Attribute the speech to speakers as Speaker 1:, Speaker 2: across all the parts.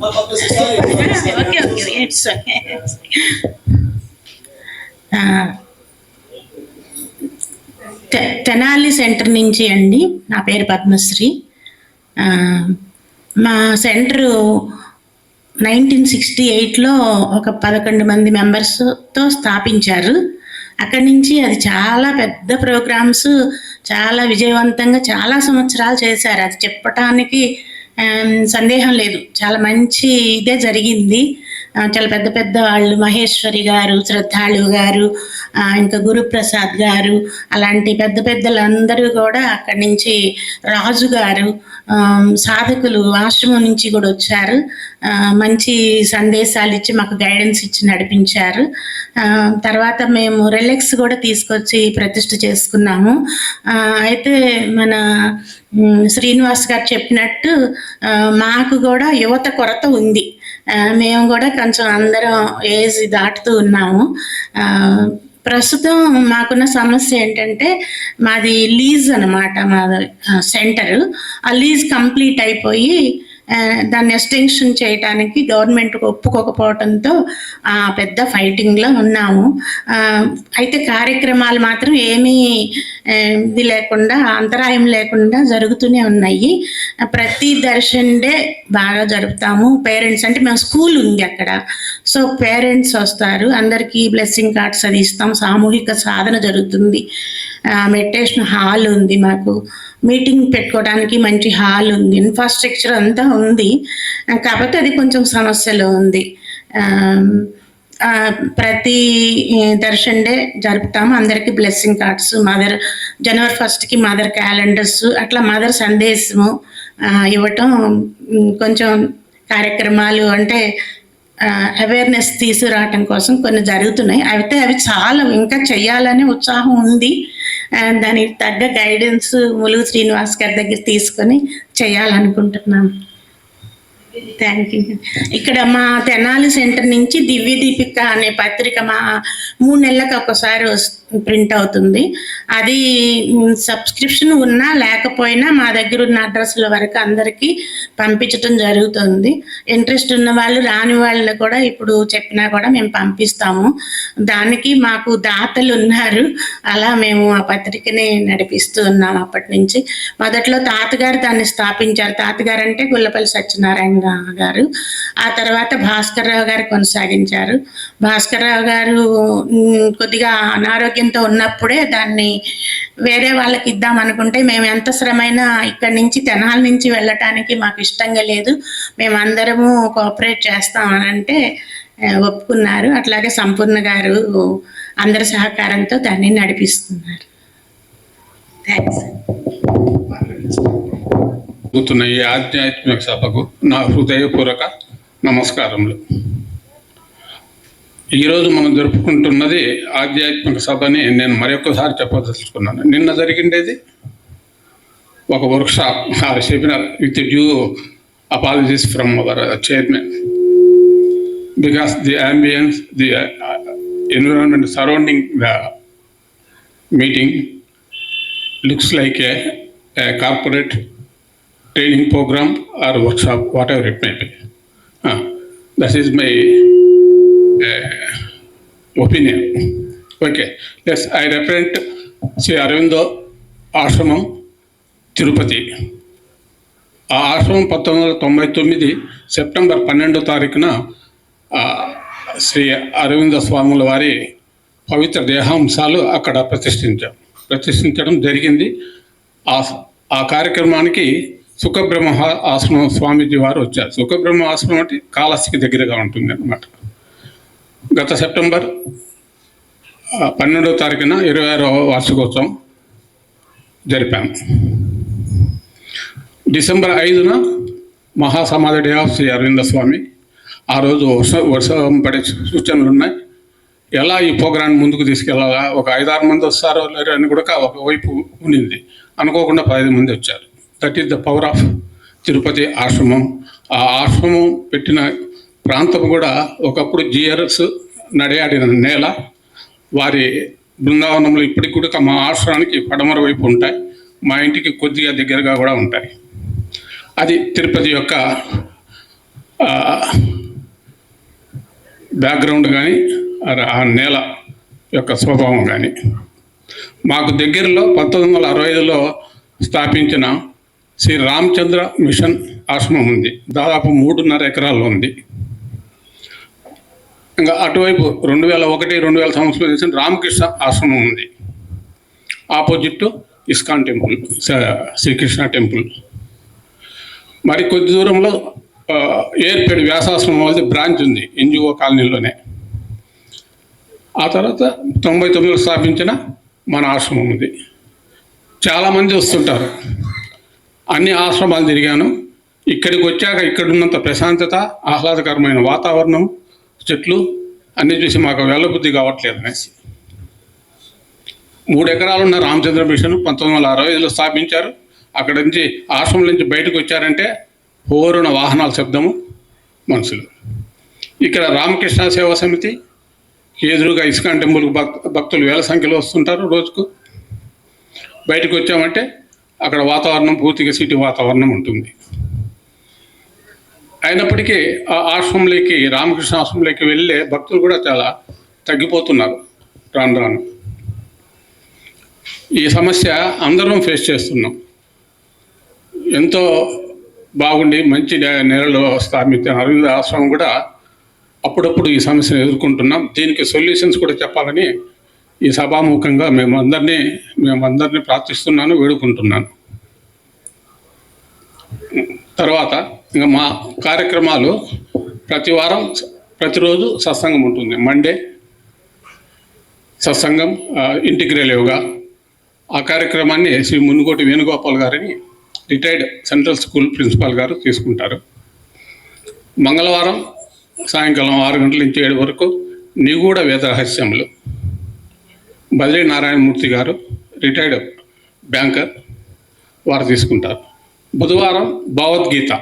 Speaker 1: Okay okay it's okay. Tenali centre నుంచి అండి. నా పేరు పద్మశ్రీ. మా సెంటరు 1968లో ఒక 11 మంది మెంబర్స్తో స్థాపించారు. అక్కడి నుంచి అది చాలా పెద్ద ప్రోగ్రామ్స్ చాలా విజయవంతంగా చాలా సంవత్సరాలు చేశారు. అది చెప్పటానికి సందేహం లేదు. చాలా మంచి ఇదే జరిగింది. చాలా పెద్ద పెద్ద వాళ్ళు మహేశ్వరి గారు, శ్రద్ధాళు గారు, ఇంకా గురుప్రసాద్ గారు, అలాంటి పెద్ద పెద్దలందరూ కూడా అక్కడి నుంచి, రాజు గారు, సాధకులు ఆశ్రమం నుంచి కూడా వచ్చారు. మంచి సందేశాలు ఇచ్చి మాకు గైడెన్స్ ఇచ్చి నడిపించారు. తర్వాత మేము రిలాక్స్ కూడా తీసుకొచ్చి ప్రతిష్ఠ చేసుకున్నాము. అయితే మన శ్రీనివాస్ గారు చెప్పినట్టు మాకు కూడా యువత కొరత ఉంది. మేము కూడా కొంచెం అందరం ఏజ్ దాటుతూ ఉన్నాము. ప్రస్తుతం మాకున్న సమస్య ఏంటంటే మాది లీజ్ అనమాట. మాది సెంటరు. ఆ లీజ్ కంప్లీట్ అయిపోయి దాన్ని ఎక్స్టెన్షన్ చేయడానికి గవర్నమెంట్ ఒప్పుకోకపోవడంతో పెద్ద ఫైటింగ్లో ఉన్నాము. అయితే కార్యక్రమాలు మాత్రం ఏమీ ఇది లేకుండా, అంతరాయం లేకుండా జరుగుతూనే ఉన్నాయి. ప్రతి దర్శన్ డే బాగా జరుపుతాము. పేరెంట్స్ అంటే మేము స్కూల్ ఉంది అక్కడ, సో పేరెంట్స్ వస్తారు. అందరికీ బ్లెస్సింగ్ కార్డ్స్ అది ఇస్తాం. సామూహిక సాధన జరుగుతుంది. మెడిటేషన్ హాల్ ఉంది మాకు. మీటింగ్ పెట్టుకోవడానికి మంచి హాల్ ఉంది. ఇన్ఫ్రాస్ట్రక్చర్ అంతా ఉంది. కాబట్టి అది కొంచెం సమస్యలో ఉంది. ప్రతి దర్శన్ డే జరుపుతాము. అందరికీ బ్లెస్సింగ్ కార్డ్స్, మదర్ జనవరి 1కి మదర్ క్యాలెండర్స్, అట్లా మదర్ సందేశము ఇవ్వటం, కొంచెం కార్యక్రమాలు అంటే అవేర్నెస్ తీసుకురావటం కోసం కొన్ని జరుగుతున్నాయి. అయితే అవి చాలా ఇంకా చెయ్యాలనే ఉత్సాహం ఉంది. దానికి తగ్గ గైడెన్స్ ములుగు శ్రీనివాస్ గారి దగ్గర తీసుకొని చేయాలనుకుంటున్నాం. Thank you. ఇక్కడ మా తెనాలి సెంటర్ నుంచి దివ్య దీపిక అనే పత్రిక మా 3 నెలలకు ఒకసారి ప్రింట్ అవుతుంది. అది సబ్స్క్రిప్షన్ ఉన్నా లేకపోయినా మా దగ్గర ఉన్న అడ్రస్ల వరకు అందరికీ పంపించడం జరుగుతుంది. ఇంట్రెస్ట్ ఉన్న వాళ్ళు, రాని వాళ్ళు కూడా ఇప్పుడు చెప్పినా కూడా మేము పంపిస్తాము. దానికి మాకు దాతలు ఉన్నారు. అలా మేము ఆ పత్రికని నడిపిస్తూ ఉన్నాం అప్పటి నుంచి. మొదట్లో తాతగారు దాన్ని స్థాపించారు. తాతగారు అంటే గుల్లపల్లి సత్యనారాయణ గారు. ఆ తర్వాత భాస్కర్ రావు గారు కొనసాగించారు. భాస్కర్ రావు గారు కొద్దిగా అనారోగ్యంతో ఉన్నప్పుడే దాన్ని వేరే వాళ్ళకి ఇద్దాం అనుకుంటే, మేము ఎంత శ్రమైనా ఇక్కడి నుంచి తెనాలి నుంచి వెళ్ళటానికి మాకు ఇష్టంగా లేదు, మేమందరము కోఆపరేట్ చేస్తామని అంటే ఒప్పుకున్నారు. అట్లాగే సంపూర్ణ గారు అందరి సహకారంతో దాన్ని నడిపిస్తున్నారు. థ్యాంక్స్.
Speaker 2: ఈ ఆధ్యాత్మిక సభకు నా హృదయపూర్వక నమస్కారములు. ఈరోజు మనం జరుపుకుంటున్నది ఆధ్యాత్మిక సభని నేను మరొకసారి చెప్పదలుచుకున్నాను. నిన్న జరిగిండేది ఒక workshop or seminar with due apologies from our chairman, because the ambience, the environment surrounding the meeting looks like a corporate training program or workshop, whatever it may be. That is my opinion. Okay, yes, I represent Sri Aurobindo Ashramam, Tirupati. ఆ ఆశ్రమం 1999 September 12వ తారీఖున శ్రీ అరవింద స్వాముల వారి పవిత్ర దేహాంశాలు అక్కడ ప్రతిష్ఠించడం జరిగింది. ఆ కార్యక్రమానికి సుఖబ్రహ్మ ఆశ్రమం స్వామీజీ వారు వచ్చారు. సుఖబ్రహ్మ ఆశ్రమం అంటే కాళహస్తికి దగ్గరగా ఉంటుంది అన్నమాట. గత సెప్టెంబర్ 12వ తారీఖున 26వ వార్షికోత్సవం జరిపాము. డిసెంబర్ 5న మహాసమాధి డే ఆఫ్ శ్రీ అరవింద స్వామి. ఆ రోజు వర్షం పడే సూచనలు ఉన్నాయి. ఎలా ఈ ప్రోగ్రాం ముందుకు తీసుకెళ్ళాలా, ఒక 5-6 మంది వస్తారో లేరు అని కూడా ఒకవైపు ఉండింది. అనుకోకుండా 15 మంది వచ్చారు. That is the power of Tirupati ఆశ్రమం. ఆ ఆశ్రమం పెట్టిన ప్రాంతం కూడా ఒకప్పుడు జిఆర్ఎస్ నడయాడిన నేల. వారి బృందావనంలో ఇప్పటికి కూడా మా ఆశ్రమానికి పడమర వైపు ఉంటాయి, మా ఇంటికి కొద్దిగా దగ్గరగా కూడా ఉంటాయి. అది తిరుపతి యొక్క బ్యాక్గ్రౌండ్ కానీ ఆ నేల యొక్క స్వభావం కానీ. మాకు దగ్గరలో 1965లో స్థాపించిన శ్రీ రామచంద్ర మిషన్ ఆశ్రమం ఉంది. దాదాపు 3.5 ఎకరాల్లో ఉంది. ఇంకా అటువైపు 2001-2000 సంవత్సరంలో చేసిన రామకృష్ణ ఆశ్రమం ఉంది. Opposite ISKCON temple, Srikrishna temple. మరి కొద్ది దూరంలో ఏర్పేడు వ్యాసాశ్రమం వాళ్ళది బ్రాంచ్ ఉంది ఎన్జిఓ కాలనీలోనే. ఆ తర్వాత 99లో స్థాపించిన మన ఆశ్రమం ఉంది. చాలామంది వస్తుంటారు. అన్ని ఆశ్రమాలు తిరిగాను. ఇక్కడికి వచ్చాక ఇక్కడున్నంత ప్రశాంతత, ఆహ్లాదకరమైన వాతావరణం, చెట్లు అన్నీ చూసి మాకు వెళ్ళబుద్ధి కావట్లేదు అనేసి 3 ఎకరాలు ఉన్న రామచంద్ర మిషన్ 1965లో స్థాపించారు. అక్కడి నుంచి ఆశ్రమం నుంచి బయటకు వచ్చారంటే హోరున వాహనాల శబ్దము, మనుషులు. ఇక్కడ రామకృష్ణ సేవా సమితి ఎదురుగా ఇస్కాన్ టెంపుల్కి భక్తులు వేల సంఖ్యలో వస్తుంటారు రోజుకు. బయటకు వచ్చామంటే అక్కడ వాతావరణం పూర్తిగా సిటీ వాతావరణం ఉంటుంది. అయినప్పటికీ ఆ ఆశ్రమంలోకి, రామకృష్ణ ఆశ్రమంలోకి వెళ్ళే భక్తులు కూడా చాలా తగ్గిపోతున్నారు రాను రాను. ఈ సమస్య అందరం ఫేస్ చేస్తున్నాం. ఎంతో బాగుండి మంచి నెలలో స్థాపించిన అరవింద ఆశ్రమం కూడా అప్పుడప్పుడు ఈ సమస్యను ఎదుర్కొంటున్నాం. దీనికి సొల్యూషన్స్ కూడా చెప్పాలని ఈ సభాముఖంగా మేమందరినీ ప్రార్థిస్తున్నాను, వేడుకుంటున్నాను. తర్వాత ఇంకా మా కార్యక్రమాలు ప్రతిరోజు సత్సంగం ఉంటుంది. మండే సత్సంగం, ఇంటిగ్రేల్ యోగా. ఆ కార్యక్రమాన్ని శ్రీ మునుగోటి వేణుగోపాల్ గారిని రిటైర్డ్ సెంట్రల్ స్కూల్ ప్రిన్సిపాల్ గారు తీసుకుంటారు. మంగళవారం సాయంకాలం 6 గంటల నుంచి 7 వరకు నిగూఢ వేద రహస్యములు బద్రీ నారాయణమూర్తి గారు, రిటైర్డ్ బ్యాంకర్, వారు తీసుకుంటారు. బుధవారం భగవద్గీత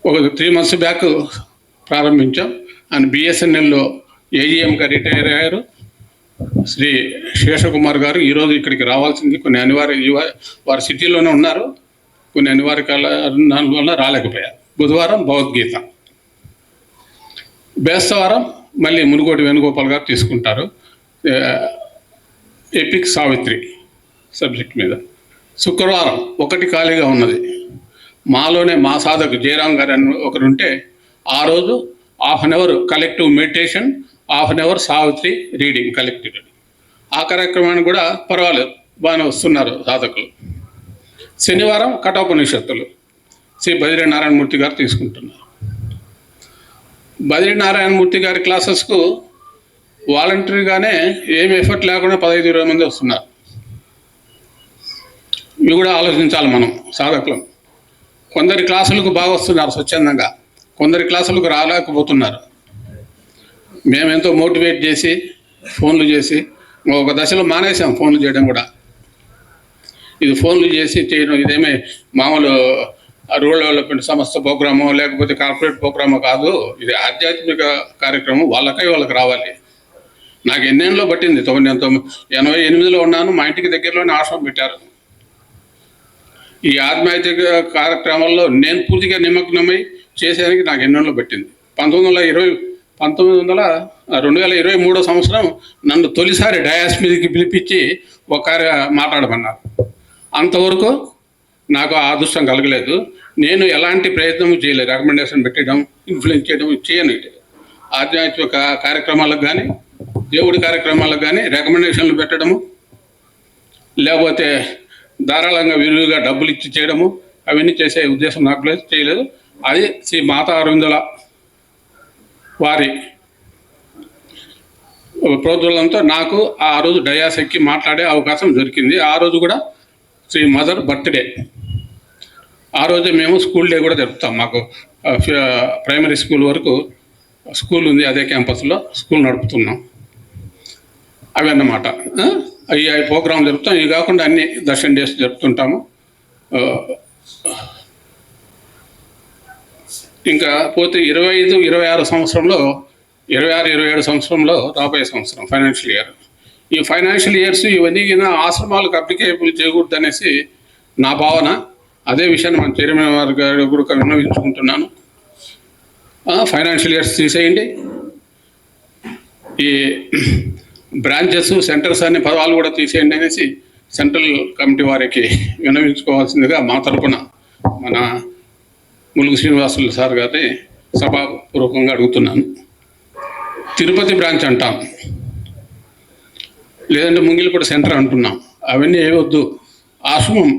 Speaker 2: ఒక 3 months బ్యాక్ ప్రారంభించాం. ఆయన బిఎస్ఎన్ఎల్లో ఏఈఎంగా రిటైర్ అయ్యారు. శ్రీ శేషకుమార్ గారు ఈరోజు ఇక్కడికి రావాల్సింది, కొన్ని వారు సిటీలోనే ఉన్నారు, కొన్ని అనివార్య కారణాల వల్ల రాలేకపోయారు. బుధవారం భగవద్గీత. బేస్తవారం మళ్ళీ మునుగోటి వేణుగోపాల్ గారు తీసుకుంటారు, ఎపిక్ సావిత్రి సబ్జెక్ట్ మీద. శుక్రవారం ఒకటి ఖాళీగా ఉన్నది. మాలోనే మా సాధకు జయరాం గారు అని ఒకరుంటే ఆ రోజు 1/2 hour collective meditation, 1/2 hour Savitri reading collective. ఆ కార్యక్రమానికి కూడా పర్వాలేదు, బాగానే వస్తున్నారు సాధకులు. శనివారం కఠోపనిషత్తులు శ్రీ బద్రీ నారాయణమూర్తి గారు తీసుకుంటున్నారు. బద్రీ నారాయణమూర్తి గారి క్లాసెస్కు వాలంటరీగానే ఏమి ఎఫర్ట్ లేకుండా 15-20 మంది వస్తున్నారు. ఇవి కూడా ఆలోచించాలి మనం సాధకులం. కొందరి క్లాసులకు బాగా వస్తున్నారు స్వచ్ఛందంగా, కొందరి క్లాసులకు రాలేకపోతున్నారు. మేమెంతో మోటివేట్ చేసి ఫోన్లు చేసి ఒక దశలో మానేసాం ఫోన్లు చేయడం కూడా. ఇది ఫోన్లు చేసి చేయడం ఇదేమీ మామూలు రూరల్ డెవలప్మెంట్ సంస్థ ప్రోగ్రామో లేకపోతే కార్పొరేట్ ప్రోగ్రామో కాదు. ఇది ఆధ్యాత్మిక కార్యక్రమం, వాళ్ళకి రావాలి. నాకు ఎన్నేళ్ళలో పట్టింది. 1988లో ఉన్నాను. మా ఇంటికి దగ్గరలోనే ఆశ్రమం పెట్టారు. ఈ ఆధ్యాత్మిక కార్యక్రమాల్లో నేను పూర్తిగా నిమగ్నమై చేసేదానికి నాకు ఎన్నేళ్ళలో పట్టింది. 2023 సంవత్సరం నన్ను తొలిసారి డయాస్ మీదకి పిలిపించి ఒక మాట్లాడమన్నారు. అంతవరకు నాకు ఆ అదృష్టం కలగలేదు. నేను ఎలాంటి ప్రయత్నం చేయలేదు. రికమెండేషన్ పెట్టడం, ఇన్ఫ్లుయెన్స్ చేయడం చేయను. ఆధ్యాత్మిక కార్యక్రమాలకు కానీ దేవుడి కార్యక్రమాలకు కానీ రికమెండేషన్లు పెట్టడము, లేకపోతే ధారాళంగా విలువగా డబ్బులు ఇచ్చి చేయడము, అవన్నీ చేసే ఉద్దేశం నాకు లేదు, చేయలేదు. అది శ్రీ మాతా అరవిందుల వారి ప్రోద్బలంతో నాకు ఆ రోజు డయాస్ ఎక్కి మాట్లాడే అవకాశం దొరికింది. ఆ రోజు కూడా శ్రీ మదర్ బర్త్డే. ఆ రోజే మేము స్కూల్ డే కూడా జరుపుతాం. మాకు ప్రైమరీ స్కూల్ వరకు స్కూల్ ఉంది, అదే క్యాంపస్లో స్కూల్ నడుపుతున్నాం. అవి అన్నమాట. ఈ ప్రోగ్రాం జరుపుతాం. ఇవి కాకుండా అన్ని దర్శన్ డేస్ జరుపుతుంటాము. ఇంకా పోతే 25-26 సంవత్సరంలో 26-27 సంవత్సరంలో రాబోయే సంవత్సరం ఫైనాన్షియల్ ఇయర్. ఈ ఫైనాన్షియల్ ఇయర్స్ ఇవన్నీ ఆశ్రమాలకు అప్లికేబుల్ చేయకూడదు అనేసి నా భావన. అదే విషయాన్ని మన చైర్మన్ గారు కూడా విన్నవించుకుంటున్నాను. ఫైనాన్షియల్ ఇయర్స్ తీసేయండి. ఈ బ్రాంచెస్ సెంటర్స్ అనే పదాలు కూడా తీసేయండి అనేసి సెంట్రల్ కమిటీ వారికి విన్నవించుకోవాల్సిందిగా మా తరపున మన ములుగు శ్రీనివాసులు సార్ గారిని సభాపూర్వకంగా అడుగుతున్నాను. తిరుపతి బ్రాంచ్ అంటాం, లేదంటే ముంగిలిపూట సెంటర్ అంటున్నాం. అవన్నీ ఏవద్దు. ఆశ్రమం,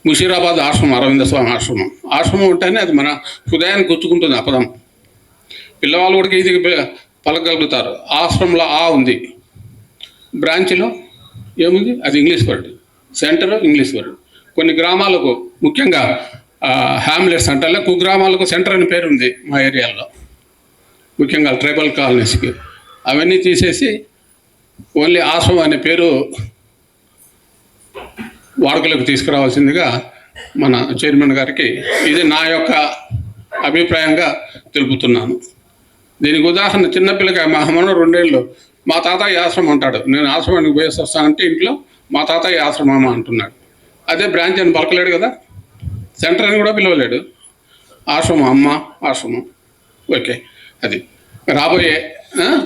Speaker 2: ముషీరాబాద్ ఆశ్రమం, అరవింద స్వామి ఆశ్రమం. ఆశ్రమం ఉంటేనే అది మన హృదయానికి గుచ్చుకుంటుంది ఆ పదం. పిల్లవాళ్ళు కూడా ఇది పలకగలుగుతారు. ఆశ్రమంలో ఆ ఉంది, బ్రాంచ్లో ఏముంది, అది English word. Centre English word. కొన్ని గ్రామాలకు, ముఖ్యంగా హ్యామ్లెట్స్ అంటారా, కుగ్రామాలకు సెంటర్ అని పేరు ఉంది మా ఏరియాలో, ముఖ్యంగా ట్రైబల్ కాలనీస్కి. అవన్నీ తీసేసి ఓన్లీ ఆశ్రమం అనే పేరు వాడుకలోకి తీసుకురావాల్సిందిగా మన చైర్మన్ గారికి ఇది నా యొక్క అభిప్రాయంగా తెలుపుతున్నాను. దీనికి ఉదాహరణ, చిన్నపిల్లగా మా మనవడు 2 ఏళ్ళు మా తాతయ్య ఆశ్రమం అంటాడు. నేను ఆశ్రమానికి పోయేసి వస్తానంటే ఇంట్లో మా తాతయ్య ఆశ్రమం అంటున్నాడు. అదే బ్రాంచ్ అని పలకలేడు కదా, సెంటర్ అని కూడా పిలవలేడు. ఆశ్రమం, అమ్మ ఆశ్రమం. ఓకే, అది రాబోయే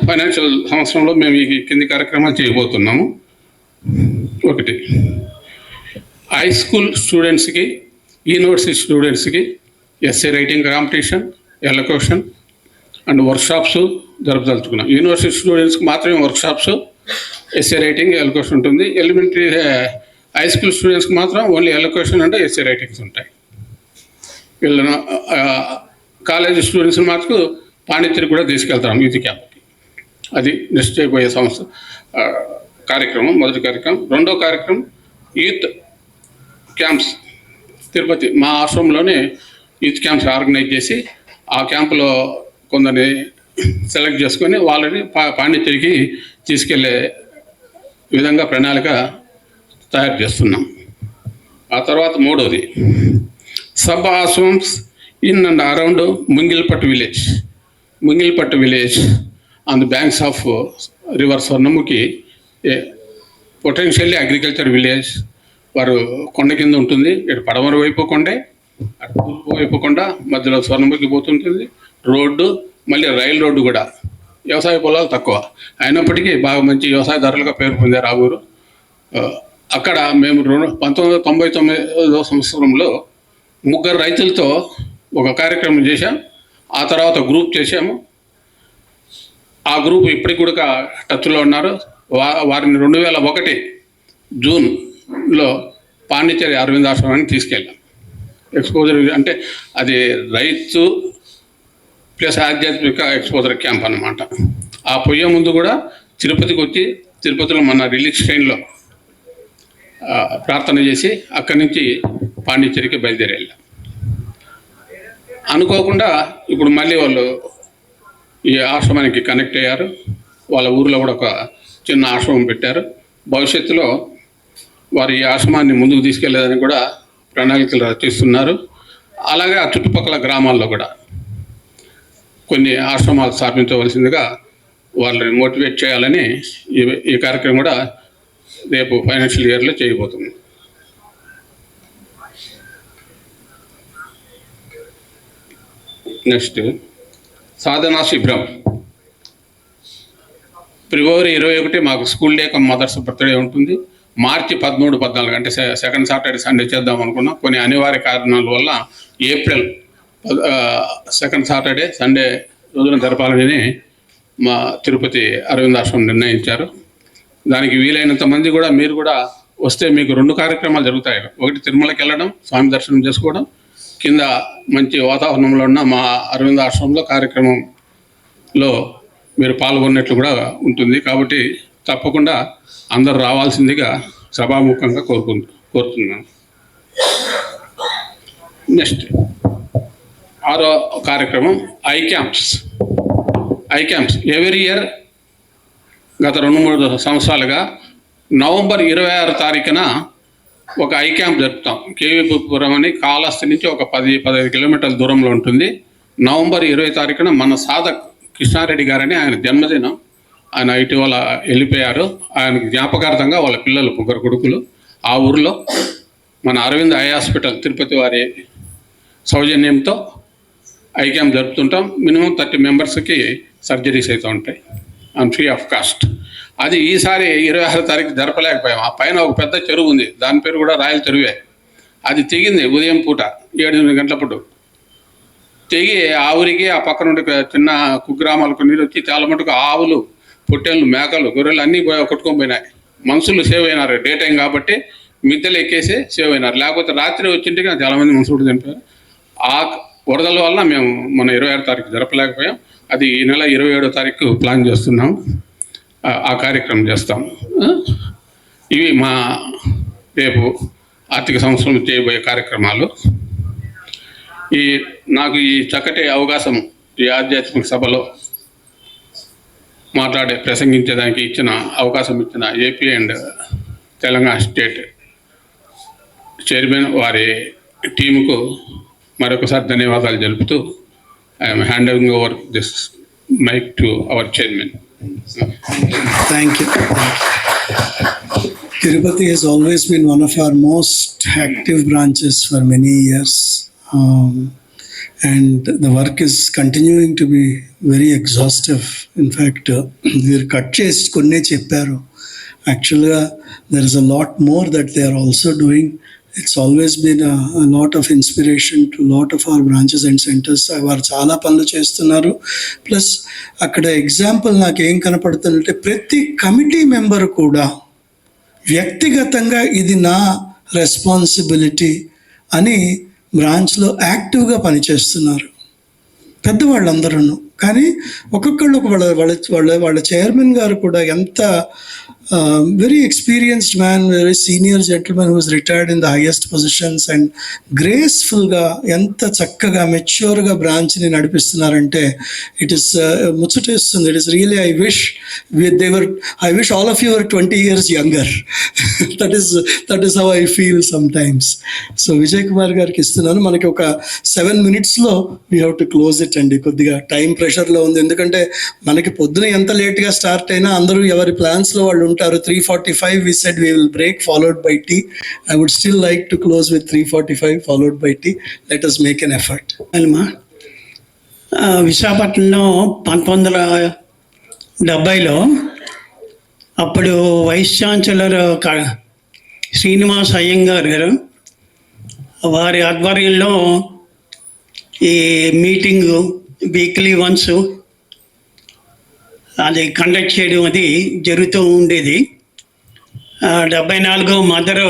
Speaker 2: ఫైనాన్షియల్ సంవత్సరంలో మేము ఈ కింది కార్యక్రమాలు చేయబోతున్నాము. 1, హై స్కూల్ స్టూడెంట్స్కి, యూనివర్సిటీ స్టూడెంట్స్కి essay writing competition, elocution and workshops జరపదలుచుకున్నాం. యూనివర్సిటీ స్టూడెంట్స్కి మాత్రమే వర్క్షాప్స్, ఎస్ఏ రైటింగ్, ఎలక్యూషన్ ఉంటుంది. ఎలిమెంటరీ హై స్కూల్ స్టూడెంట్స్కి మాత్రం ఓన్లీ ఎలక్యూషన్ అంటే ఎస్ఏ రైటింగ్స్ ఉంటాయి. వీళ్ళను కాలేజీ స్టూడెంట్స్ని మాత్రం పాండిత్యకి కూడా తీసుకెళ్తాం యూత్ క్యాంప్కి. అది నెక్స్ట్ చేయబోయే కార్యక్రమం, మొదటి కార్యక్రమం. 2వ కార్యక్రమం యూత్ క్యాంప్స్. తిరుపతి మా ఆశ్రమంలోనే యూత్ క్యాంప్స్ ఆర్గనైజ్ చేసి ఆ క్యాంపులో కొందరిని సెలెక్ట్ చేసుకొని వాళ్ళని పాండిత్యకి తీసుకెళ్లే విధంగా ప్రణాళిక తయారు చేస్తున్నాం. ఆ తర్వాత 3వది sub ashrams in and around Mungilpattu village. Mungilpattu village on the banks of river Swarnamukhi, potentially agriculture village. వారు కొండ కింద ఉంటుంది. ఇటు పడమర వైపు కొండే, అటు తూర్పు వైపు కొండ, మధ్యలో స్వర్ణముఖి పోతుంటుంది. రోడ్డు, మళ్ళీ రైలు రోడ్డు కూడా. వ్యవసాయ పొలాలు తక్కువ అయినప్పటికీ బాగా మంచి వ్యవసాయదారులుగా పేరు పొందారు ఆ ఊరు. అక్కడ మేము 1999వ సంవత్సరంలో 3 రైతులతో ఒక కార్యక్రమం చేశాం. ఆ తర్వాత గ్రూప్ చేశాము. ఆ గ్రూప్ ఇప్పటికి కూడా టచ్లో ఉన్నారు. వారిని 2001 జూన్లో పాండిచ్చేరి అరవింద ఆశ్రమానికి తీసుకెళ్ళాం. ఎక్స్పోజర్ అంటే అది రైతు ప్లస్ ఆధ్యాత్మిక ఎక్స్పోజర్ క్యాంప్ అన్నమాట. ఆ పొయ్యే ముందు కూడా తిరుపతికి వచ్చి, తిరుపతిలో మన రిలీజ్ ట్రైన్లో ప్రార్థన చేసి అక్కడి నుంచి పాండిచ్చేరికి బయలుదేరి వెళ్ళాం. అనుకోకుండా ఇప్పుడు మళ్ళీ వాళ్ళు ఈ ఆశ్రమానికి కనెక్ట్ అయ్యారు. వాళ్ళ ఊరిలో కూడా ఒక చిన్న ఆశ్రమం పెట్టారు. భవిష్యత్తులో వారు ఈ ఆశ్రమాన్ని ముందుకు తీసుకెళ్లేదని కూడా ప్రణాళికలు రచిస్తున్నారు. అలాగే ఆ చుట్టుపక్కల గ్రామాల్లో కూడా కొన్ని ఆశ్రమాలు స్థాపించవలసిందిగా వాళ్ళని మోటివేట్ చేయాలని ఈ కార్యక్రమం కూడా రేపు ఫైనాన్షియల్ ఇయర్లో చేయబోతుంది. నెక్స్ట్ సాధనా శిబిరం. ఫిబ్రవరి 21 మాకు school day cum mother's birthday ఉంటుంది. మార్చి 13, 14 అంటే సెకండ్ సాటర్డే సండే చేద్దాం అనుకున్నాం. కొన్ని అనివార్య కారణాల వల్ల ఏప్రిల్ సెకండ్ సాటర్డే సండే రోజున జరపాలని మా తిరుపతి అరవిందాశ్రమం నిర్ణయించారు. దానికి వీలైనంత మంది కూడా మీరు కూడా వస్తే మీకు 2 కార్యక్రమాలు జరుగుతాయి. ఒకటి తిరుమలకి వెళ్ళడం, స్వామి దర్శనం చేసుకోవడం, కింద మంచి వాతావరణంలో ఉన్న మా అరవిందాశ్రమంలో కార్యక్రమంలో మీరు పాల్గొన్నట్లు కూడా ఉంటుంది. కాబట్టి తప్పకుండా అందరు రావాల్సిందిగా సభాముఖంగా కోరుతున్నాను. నెక్స్ట్ 6వ కార్యక్రమం ఐ క్యాంప్స్. ఎవ్రీ ఇయర్ గత 2-3 సంవత్సరాలుగా నవంబర్ 26 తారీఖున ఒక ఐ క్యాంప్ జరుపుతాం. కేవీపురం అని కాళహస్తి నుంచి ఒక 10-15 కిలోమీటర్ల దూరంలో ఉంటుంది. నవంబర్ 20 తారీఖున మన సాధక్ కృష్ణారెడ్డి గారని ఆయన జన్మదినం. ఆయన ఇటీవల వెళ్ళిపోయారు. ఆయనకు జ్ఞాపకార్థంగా వాళ్ళ పిల్లలు 3 కొడుకులు ఆ ఊరిలో మన అరవింద్ ఐ హాస్పిటల్ తిరుపతి వారి సౌజన్యంతో ఐ క్యాంప్ జరుపుతుంటాం. మినిమం 30 మెంబర్స్కి సర్జరీస్ అయితే ఉంటాయి అండ్ ఫ్రీ ఆఫ్ కాస్ట్. అది ఈసారి 26వ తారీఖు జరపలేకపోయాం. ఆ పైన ఒక పెద్ద చెరువు ఉంది, దాని పేరు కూడా రాయల చెరువే. అది తెగింది ఉదయం పూట 7-8 గంటలప్పుడు తెగి ఆ ఊరికి ఆ పక్కన ఉండే చిన్న కుగ్రామాలకు నీరు వచ్చి చాలా మటుకు ఆవులు, పొట్టేళ్ళు, మేకలు, గొర్రెలు అన్నీ కొట్టుకొని పోయినాయి. మనుషులు సేవ్ అయినారు, డే టైం కాబట్టి మిద్దెలు ఎక్కేసి సేవ్ అయినారు. లేకపోతే రాత్రి వచ్చింటే చాలామంది మనుషులు చనిపోయారు. ఆ వరదల వల్ల మేము మన 26వ తారీఖు జరపలేకపోయాం. అది ఈ నెల 27వ తారీఖు ప్లాన్ చేస్తున్నాం, ఆ కార్యక్రమం చేస్తాం. ఇవి మా రేపు ఆర్థిక సంవత్సరం చేయబోయే కార్యక్రమాలు. నాకు ఈ చక్కటి అవకాశం ఈ ఆధ్యాత్మిక సభలో ప్రసంగించేదానికి ఇచ్చిన అవకాశం ఇచ్చిన AP and Telangana state chairman వారి టీముకు మరొకసారి ధన్యవాదాలు తెలుపుతూ I'm handing over this mike to our chairman.
Speaker 3: Thank you. Tirupati has always been one of our most active branches for many years. And the work is continuing to be very exhaustive. In fact, we're cut chase kunne chepparu. Actually, there is a lot more that they are also doing. It's always been a lot of inspiration to a lot of our branches and centers. వారు చాలా పనులు చేస్తున్నారు. Plus అక్కడ example నాకు ఏం కనపడుతుందంటే ప్రతి committee member కూడా వ్యక్తిగతంగా ఇది నా రెస్పాన్సిబిలిటీ అని బ్రాంచ్లో యాక్టివ్గా పనిచేస్తున్నారు పెద్దవాళ్ళందరూ. కానీ ఒక్కొక్కళ్ళు వాళ్ళ చైర్మన్ గారు కూడా ఎంత very experienced man, very senior gentlemen who was retired in the highest positions and గ్రేస్ఫుల్గా ఎంత చక్కగా మెచ్యూర్గా బ్రాంచ్ని నడిపిస్తున్నారంటే ఇట్ ఈస్ ముచ్చటేస్తుంది. It is really I wish all of you were 20 years younger. That is how I feel some times. So Vijay Kumar గారికి ఇస్తున్నాను. మనకి ఒక 7 minutesలో we have to close it అండి. కొద్దిగా టైం ప్రెషర్లో ఉంది, ఎందుకంటే మనకి పొద్దున ఎంత లేట్గా స్టార్ట్ అయినా అందరూ ఎవరి ప్లాన్స్లో వాళ్ళు ఉంటారు. 3:45 we said we will break followed by tea. I would still like to close with 3:45 followed by tea. Let us make an effort.
Speaker 4: విశాఖపట్నంలో 1970లో అప్పుడు వైస్ ఛాన్సలర్ శ్రీనివాస్ అయ్యంగార్ గారు వారి ఆధ్వర్యంలో ఈ మీటింగు వీక్లీ వన్స్ అది కండక్ట్ చేయడం అది జరుగుతూ ఉండేది. 74 మదరు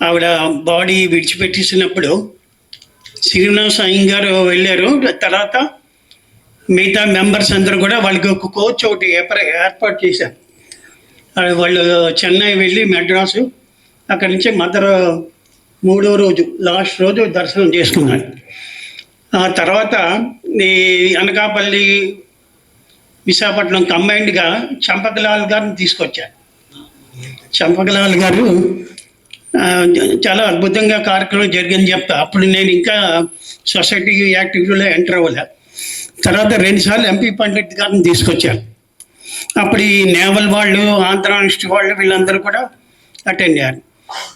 Speaker 4: ఆవిడ బాడీ విడిచిపెట్టేసినప్పుడు శ్రీనివాస్ అయ్యంగారు వెళ్ళారు. తర్వాత మిగతా మెంబర్స్ అందరూ కూడా వాళ్ళకి ఒక కోచ్ ఒకటి ఏర్పాటు చేశారు. వాళ్ళు చెన్నై వెళ్ళి మెడ్రాసు, అక్కడి నుంచి మదర్ 3వ రోజు లాస్ట్ రోజు దర్శనం చేసుకున్నారు. ఆ తర్వాత ఈ అనకాపల్లి విశాఖపట్నం కంబైన్డ్గా చంపకలాల్ గారిని తీసుకొచ్చారు. చంపకలాల్ గారు చాలా అద్భుతంగా కార్యక్రమం జరిగిందని చెప్తా. అప్పుడు నేను ఇంకా సొసైటీ యాక్టివిటీలో ఎంటర్ అవ్వలే. తర్వాత 2 సార్లు ఎంపీ పండిట్ గారిని తీసుకొచ్చారు. అప్పుడు ఈ నేవల్ వాళ్ళు, ఆంధ్ర యూనివర్సిటీ వాళ్ళు వీళ్ళందరూ కూడా అటెండ్ అయ్యారు.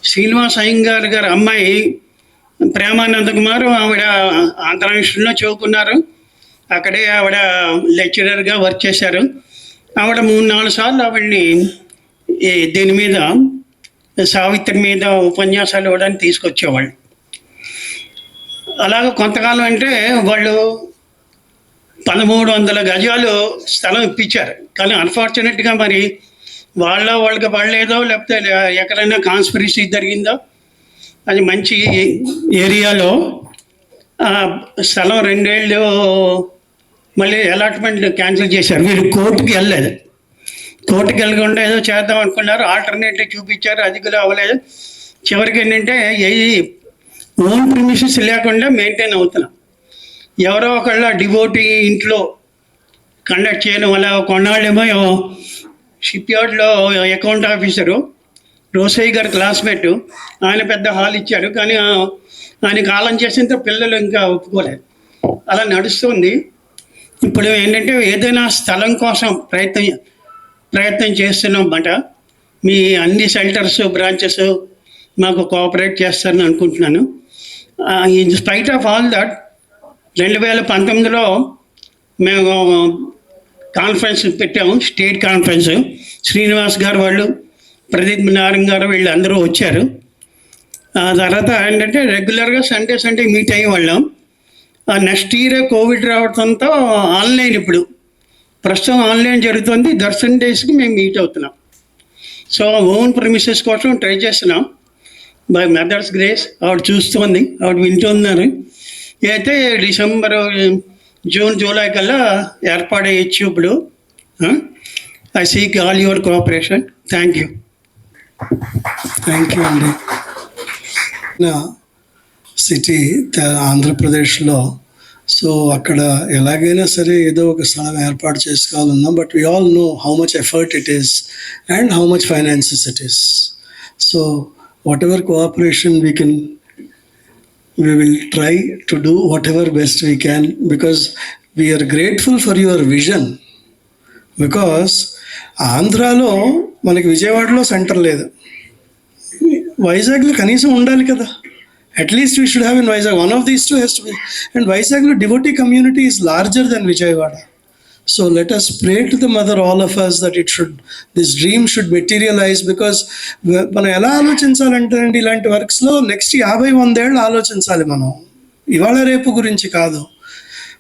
Speaker 4: శ్రీనివాస్ అయ్యంగార్ గారు అమ్మాయి ప్రేమానంద కుమార్, ఆవిడ ఆంధ్ర యూనివర్సిటీలో చదువుకున్నారు. అక్కడే ఆవిడ లెక్చరర్గా వర్క్ చేశారు. ఆవిడ 3-4 సార్లు ఆవిడని దీని మీద సావిత్రి మీద ఉపన్యాసాలు ఇవ్వడానికి తీసుకొచ్చేవాళ్ళు. అలాగ కొంతకాలం అంటే వాళ్ళు 1300 గజాలు స్థలం ఇప్పించారు. కానీ అన్ఫార్చునేట్గా మరి వాళ్ళకి పడలేదో, లేకపోతే ఎక్కడైనా కాన్స్పిరసీ జరిగిందో, అది మంచి ఏరియాలో స్థలం 2 ఏళ్ళు మళ్ళీ అలాట్మెంట్ క్యాన్సిల్ చేశారు. వీళ్ళు కోర్టుకి వెళ్ళలేదు. కోర్టుకి వెళ్ళకుండా ఏదో చేద్దాం అనుకున్నారు, ఆల్టర్నేటివ్ చూపించారు, అది కూడా అవ్వలేదు. చివరికి ఏంటంటే ఓన్ ప్రిమిసెస్ లేకుండా మెయింటైన్ అవుతున్నాం. ఎవరో ఒకళ్ళ డివోటీ ఇంట్లో కండక్ట్ చేయడం వల్ల కొన్నాళ్ళేమో షిప్ యార్డ్లో అకౌంట్ ఆఫీసరు రోసయ్య గారి క్లాస్మేట్, ఆయన పెద్ద హాల్ ఇచ్చారు. కానీ ఆయన కాలం చేసిన పిల్లలు ఇంకా ఒప్పుకోలేదు. అలా నడుస్తుంది. ఇప్పుడు ఏంటంటే ఏదైనా స్థలం కోసం ప్రయత్నం చేస్తున్నాం అన్నమాట. మీ అన్ని షెల్టర్స్, బ్రాంచెస్ మాకు కోఆపరేట్ చేస్తారని అనుకుంటున్నాను. In spite of all that 2019లో మేము కాన్ఫరెన్స్ పెట్టాము, స్టేట్ కాన్ఫరెన్స్. శ్రీనివాస్ గారు వాళ్ళు, ప్రదీప్ నారాయణ గారు వీళ్ళు అందరూ వచ్చారు. ఆ తర్వాత ఏంటంటే రెగ్యులర్గా సండే మీట్ అయ్యే వాళ్ళం. నెక్స్ట్ ఇయర్ కోవిడ్ రావడంతో ఆన్లైన్, ఇప్పుడు ప్రస్తుతం ఆన్లైన్ జరుగుతుంది. దర్శన్ డేస్కి మేము మీట్ అవుతున్నాం. సో ఓన్ ప్రిమిసెస్ కోసం ట్రై చేస్తున్నాం. బై మదర్స్ గ్రేస్ ఆవిడ చూస్తుంది, ఆవిడ వింటున్నారు. అయితే డిసెంబర్, జూన్, జూలై కల్లా ఏర్పాటయ్యచ్చు. ఇప్పుడు I seek all your cooperation. Thank you.
Speaker 3: Thank you అండి. నా సిటీ ఆంధ్రప్రదేశ్లో, సో అక్కడ ఎలాగైనా సరే ఏదో ఒక స్థలం ఏర్పాటు చేసుకోవాలన్నాం. But we all know how much effort it is and how much finances it is. So whatever cooperation we will try to do whatever best we can, because we are grateful for your vision. Because ఆంధ్రాలో మనకి విజయవాడలో centre లేదు, వైజాగ్లో కనీసం ఉండాలి కదా. At least we should have in Vizag. One of these two has to be. And వైజాగ్లో devotee community is larger than Vijayawada. So let us pray to the mother, all of us, that this dream should materialize, because మనం ఎలా ఆలోచించాలంటే అండి, ఇలాంటి వర్క్స్లో next 50-100 ఏళ్ళు ఆలోచించాలి మనం, ఇవాళ రేపు గురించి కాదు.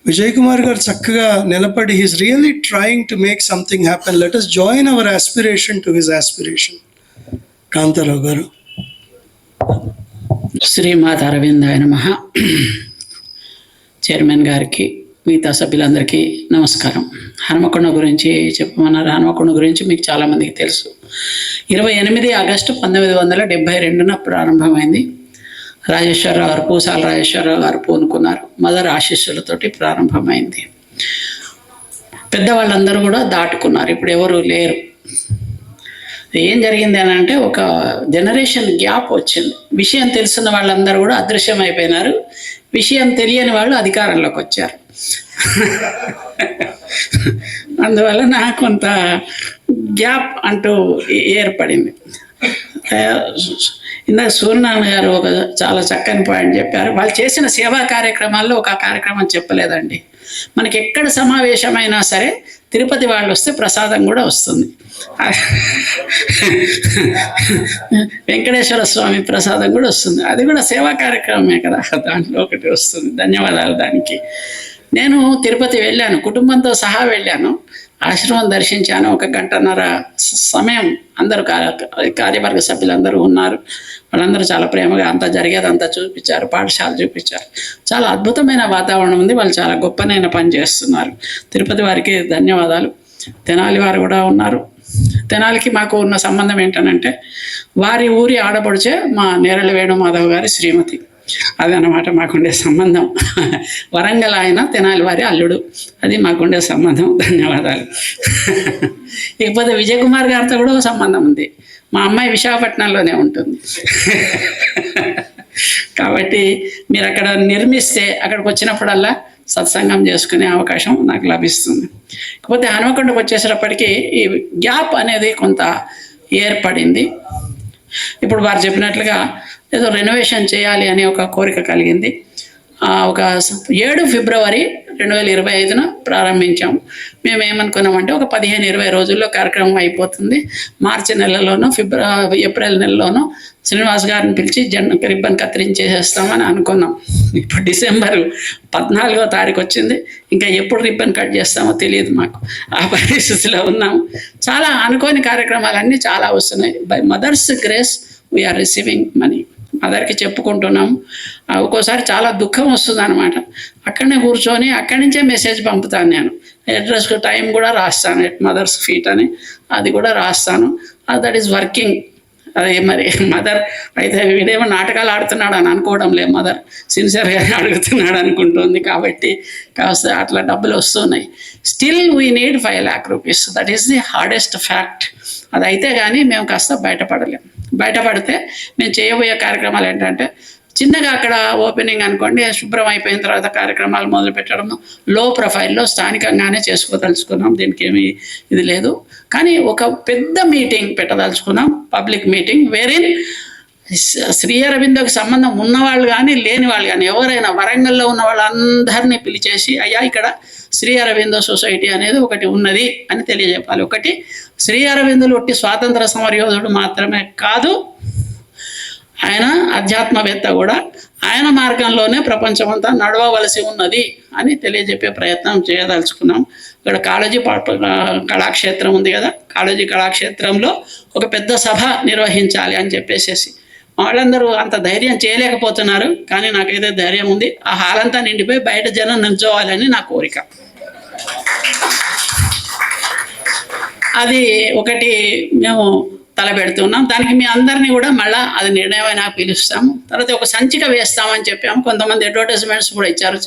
Speaker 3: విజయ్ కుమార్ గారు చక్కగా నిలబడి, he's really trying to make something happen. Let us join hour aspiration to his aspiration. Kantharao గారు.
Speaker 5: శ్రీమాత అరవిందాయ నమః. చైర్మన్ గారికి, మిగతా సభ్యులందరికీ నమస్కారం. హనుమకొండ గురించి చెప్పమన్నారు. హనుమకొండ గురించి మీకు చాలామందికి తెలుసు. 28 ఆగస్టు 1972 ప్రారంభమైంది. రాజేశ్వరరావు గారు, పూసాల రాజేశ్వరరావు గారు పూనుకున్నారు. మదర్ ఆశీస్సులతోటి ప్రారంభమైంది. పెద్దవాళ్ళందరూ కూడా దాటుకున్నారు, ఇప్పుడు ఎవరు లేరు. ఏం జరిగింది అని అంటే, ఒక జనరేషన్ గ్యాప్ వచ్చింది. విషయం తెలుసున్న వాళ్ళందరూ కూడా అదృశ్యం అయిపోయినారు, విషయం తెలియని వాళ్ళు అధికారంలోకి వచ్చారు. అందువలన కొంత గ్యాప్ అంటూ ఏర్పడింది. ఇందాక సూర్యనారాయణ గారు ఒక చాలా చక్కని పాయింట్ చెప్పారు. వాళ్ళు చేసిన సేవా కార్యక్రమాల్లో ఒక కార్యక్రమం చెప్పలేదండి. మనకి ఎక్కడ సమావేశమైనా సరే తిరుపతి వాళ్ళు వస్తే ప్రసాదం కూడా వస్తుంది. వెంకటేశ్వర స్వామి ప్రసాదం కూడా వస్తుంది. అది కూడా సేవా కార్యక్రమమే కదా, దాంట్లో ఒకటి వస్తుంది. ధన్యవాదాలు దానికి. నేను తిరుపతి వెళ్ళాను, కుటుంబంతో సహా వెళ్ళాను. ఆశ్రమం దర్శించాను. 1 గంటన్నర సమయం అందరూ కార్యవర్గ సభ్యులందరూ ఉన్నారు. వాళ్ళందరూ చాలా ప్రేమగా అంతా జరిగేది అంతా చూపించారు, పాఠశాల చూపించారు. చాలా అద్భుతమైన వాతావరణం ఉంది. వాళ్ళు చాలా గొప్పనైన పని చేస్తున్నారు. తిరుపతి వారికి ధన్యవాదాలు. తెనాలి వారు కూడా ఉన్నారు. తెనాలికి మాకు ఉన్న సంబంధం ఏంటనంటే, వారి ఊరి ఆడపడిచే మా నేరళ వేణుమాధవ్ గారి శ్రీమతి. అదనమాట మాకుండే సంబంధం. వరంగల్ ఆయన, తెనాలి వారి అల్లుడు. అది మాకుండే సంబంధం. ధన్యవాదాలు. ఇకపోతే విజయ్ కుమార్ గారితో కూడా సంబంధం ఉంది. మా అమ్మాయి విశాఖపట్నంలోనే ఉంటుంది. కాబట్టి మీరు అక్కడ నిర్మిస్తే అక్కడికి వచ్చినప్పుడల్లా సత్సంగం చేసుకునే అవకాశం నాకు లభిస్తుంది. కాకపోతే హనుమకొండకు వచ్చేసేటప్పటికీ ఈ గ్యాప్ అనేది కొంత ఏర్పడింది. ఇప్పుడు వారు చెప్పినట్లుగా ఏదో రెనోవేషన్ చేయాలి అనే ఒక కోరిక కలిగింది. ఒక 7 ఫిబ్రవరి 2025 ప్రారంభించాము. మేము ఏమనుకున్నామంటే, ఒక 15-20 రోజుల్లో కార్యక్రమం అయిపోతుంది. మార్చి నెలలోనో ఏప్రిల్ నెలలోనో శ్రీనివాస్ గారిని పిలిచి రిబ్బన్ కత్తిరించేసేస్తామని అనుకున్నాం. ఇప్పుడు డిసెంబర్ 14వ తారీఖు వచ్చింది. ఇంకా ఎప్పుడు రిబ్బన్ కట్ చేస్తామో తెలియదు మాకు. ఆ పరిస్థితిలో ఉన్నాము. చాలా అనుకోని కార్యక్రమాలన్నీ చాలా వస్తున్నాయి. By mother's grace we're receiving money. మదర్కి చెప్పుకుంటున్నాము. ఒక్కోసారి చాలా దుఃఖం వస్తుంది అనమాట. అక్కడనే కూర్చొని అక్కడి నుంచే మెసేజ్ పంపుతాను. నేను అడ్రస్కి టైం కూడా రాస్తాను, ఎట్ మదర్స్ ఫీట్ అని, అది కూడా రాస్తాను. That is working. అదే మరి మదర్ అయితే వీడేమో నాటకాలు ఆడుతున్నాడు అని అనుకోవడం లేదు. మదర్ సిన్సియర్గా అడుగుతున్నాడు అనుకుంటుంది. కాబట్టి కాస్త అట్లా డబ్బులు వస్తున్నాయి. Still we need 5 lakh rupees. That is the hardest fact. అదైతే కానీ మేము కాస్త బయటపడలేము. బయటపడితే మేము చేయబోయే కార్యక్రమాలు ఏంటంటే, చిన్నగా అక్కడ ఓపెనింగ్ అనుకోండి, శుభ్రం అయిపోయిన తర్వాత కార్యక్రమాలు మొదలు పెట్టడం, లో ప్రొఫైల్లో స్థానికంగానే చేసుకోదలుచుకున్నాం. దీనికి ఏమీ ఇది లేదు. కానీ ఒక పెద్ద మీటింగ్ పెట్టదలుచుకున్నాం, పబ్లిక్ మీటింగ్, వేరిన్ శ్రీ అరవిందోకి సంబంధం ఉన్నవాళ్ళు కానీ లేని వాళ్ళు కానీ ఎవరైనా వరంగల్లో ఉన్న వాళ్ళందరినీ పిలిచేసి అయ్యా ఇక్కడ శ్రీ అరవిందో సొసైటీ అనేది ఒకటి ఉన్నది అని తెలియజెప్పాలి. ఒకటి, శ్రీ అరవిందులు ఒట్టి స్వాతంత్ర సమరయోధుడు మాత్రమే కాదు, ఆయన అధ్యాత్మవేత్త కూడా. ఆయన మార్గంలోనే ప్రపంచమంతా నడవవలసి ఉన్నది అని తెలియజెప్పే ప్రయత్నం చేయదలుచుకున్నాం. ఇక్కడ కాళోజీ కళాక్షేత్రం ఉంది కదా, కాళోజీ కళాక్షేత్రంలో ఒక పెద్ద సభ నిర్వహించాలి అని చెప్పేసేసి వాళ్ళందరూ అంత ధైర్యం చేయలేకపోతున్నారు. కానీ నాకైతే ధైర్యం ఉంది. ఆ హాల్ అంతా నిండిపోయి బయట జనం నిల్చోవాలని నా కోరిక. అది ఒకటి మేము తలపెడుతున్నాం. దానికి మీ అందరినీ కూడా మళ్ళీ అది నిర్ణయమైనా పిలుస్తాము. తర్వాత ఒక సంచిక వేస్తామని చెప్పాము. కొంతమంది అడ్వర్టైజ్మెంట్స్ కూడా ఇచ్చారు.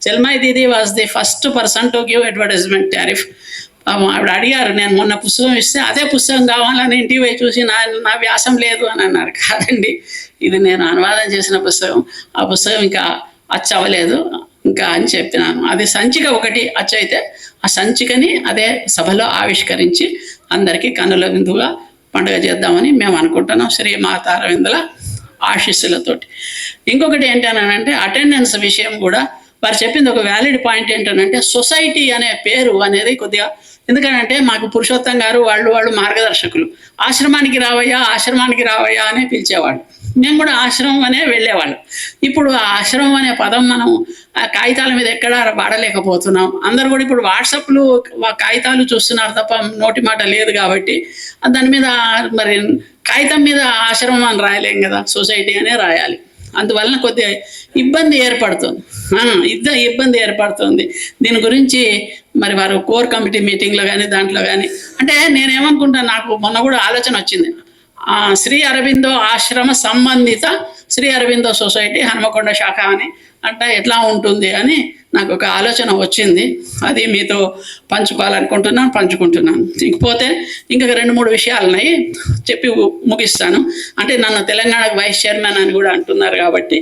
Speaker 5: Chelmayi Didi was the first person to give advertisement tariff. ఆవిడ అడిగారు, నేను మొన్న పుస్తకం ఇస్తే అదే పుస్తకం కావాలని ఇంటికి పోయి చూసి నా వ్యాసం లేదు అని అన్నారు. కాదండి, ఇది నేను అనువాదం చేసిన పుస్తకం, ఆ పుస్తకం ఇంకా అచ్చవ్వలేదు ఇంకా అని చెప్పినాను. అది సంచిక ఒకటి అచ్చయితే ఆ సంచికని అదే సభలో ఆవిష్కరించి అందరికీ కన్నుల విందుగా పండుగ చేద్దామని మేము అనుకుంటున్నాం, శ్రీ మాతా అరవిందుల ఆశీస్సులతోటి. ఇంకొకటి ఏంటనంటే అటెండెన్స్ విషయం కూడా వారు చెప్పింది ఒక వ్యాలిడ్ పాయింట్ ఏంటనంటే సొసైటీ అనే పేరు అనేది కొద్దిగా, ఎందుకంటే మాకు పురుషోత్తం గారు వాళ్ళు మార్గదర్శకులు. ఆశ్రమానికి రావయ్యా అనే పిలిచేవాళ్ళు. మేము కూడా ఆశ్రమం అనే వెళ్ళేవాళ్ళం. ఇప్పుడు ఆ ఆశ్రమం అనే పదం మనం ఆ కాగితాల మీద ఎక్కడ వాడలేకపోతున్నాం. అందరు కూడా ఇప్పుడు వాట్సాప్లు కాగితాలు చూస్తున్నారు తప్ప నోటి మాట లేదు కాబట్టి దాని మీద మరి కాగితం మీద ఆశ్రమం అని రాయలేం కదా, సొసైటీ అనే రాయాలి. అందువలన కొద్దిగా ఇబ్బంది ఏర్పడుతుంది. దీని గురించి మరి వారు కోర్ కమిటీ మీటింగ్లో కానీ దాంట్లో కానీ అంటే నేనేమనుకుంటాను, నాకు మొన్న కూడా ఆలోచన వచ్చింది. శ్రీ అరవిందో ఆశ్రమ సంబంధిత శ్రీ అరవిందో సొసైటీ హనుమకొండ శాఖ అని అంటే ఎట్లా ఉంటుంది అని నాకు ఒక ఆలోచన వచ్చింది. అది మీతో పంచుకుంటున్నాను. ఇంకపోతే ఇంకా 2-3 విషయాలు ఉన్నాయి, చెప్పి ముగిస్తాను. అంటే నన్ను తెలంగాణకు వైస్ చైర్మన్ అని కూడా అంటున్నారు కాబట్టి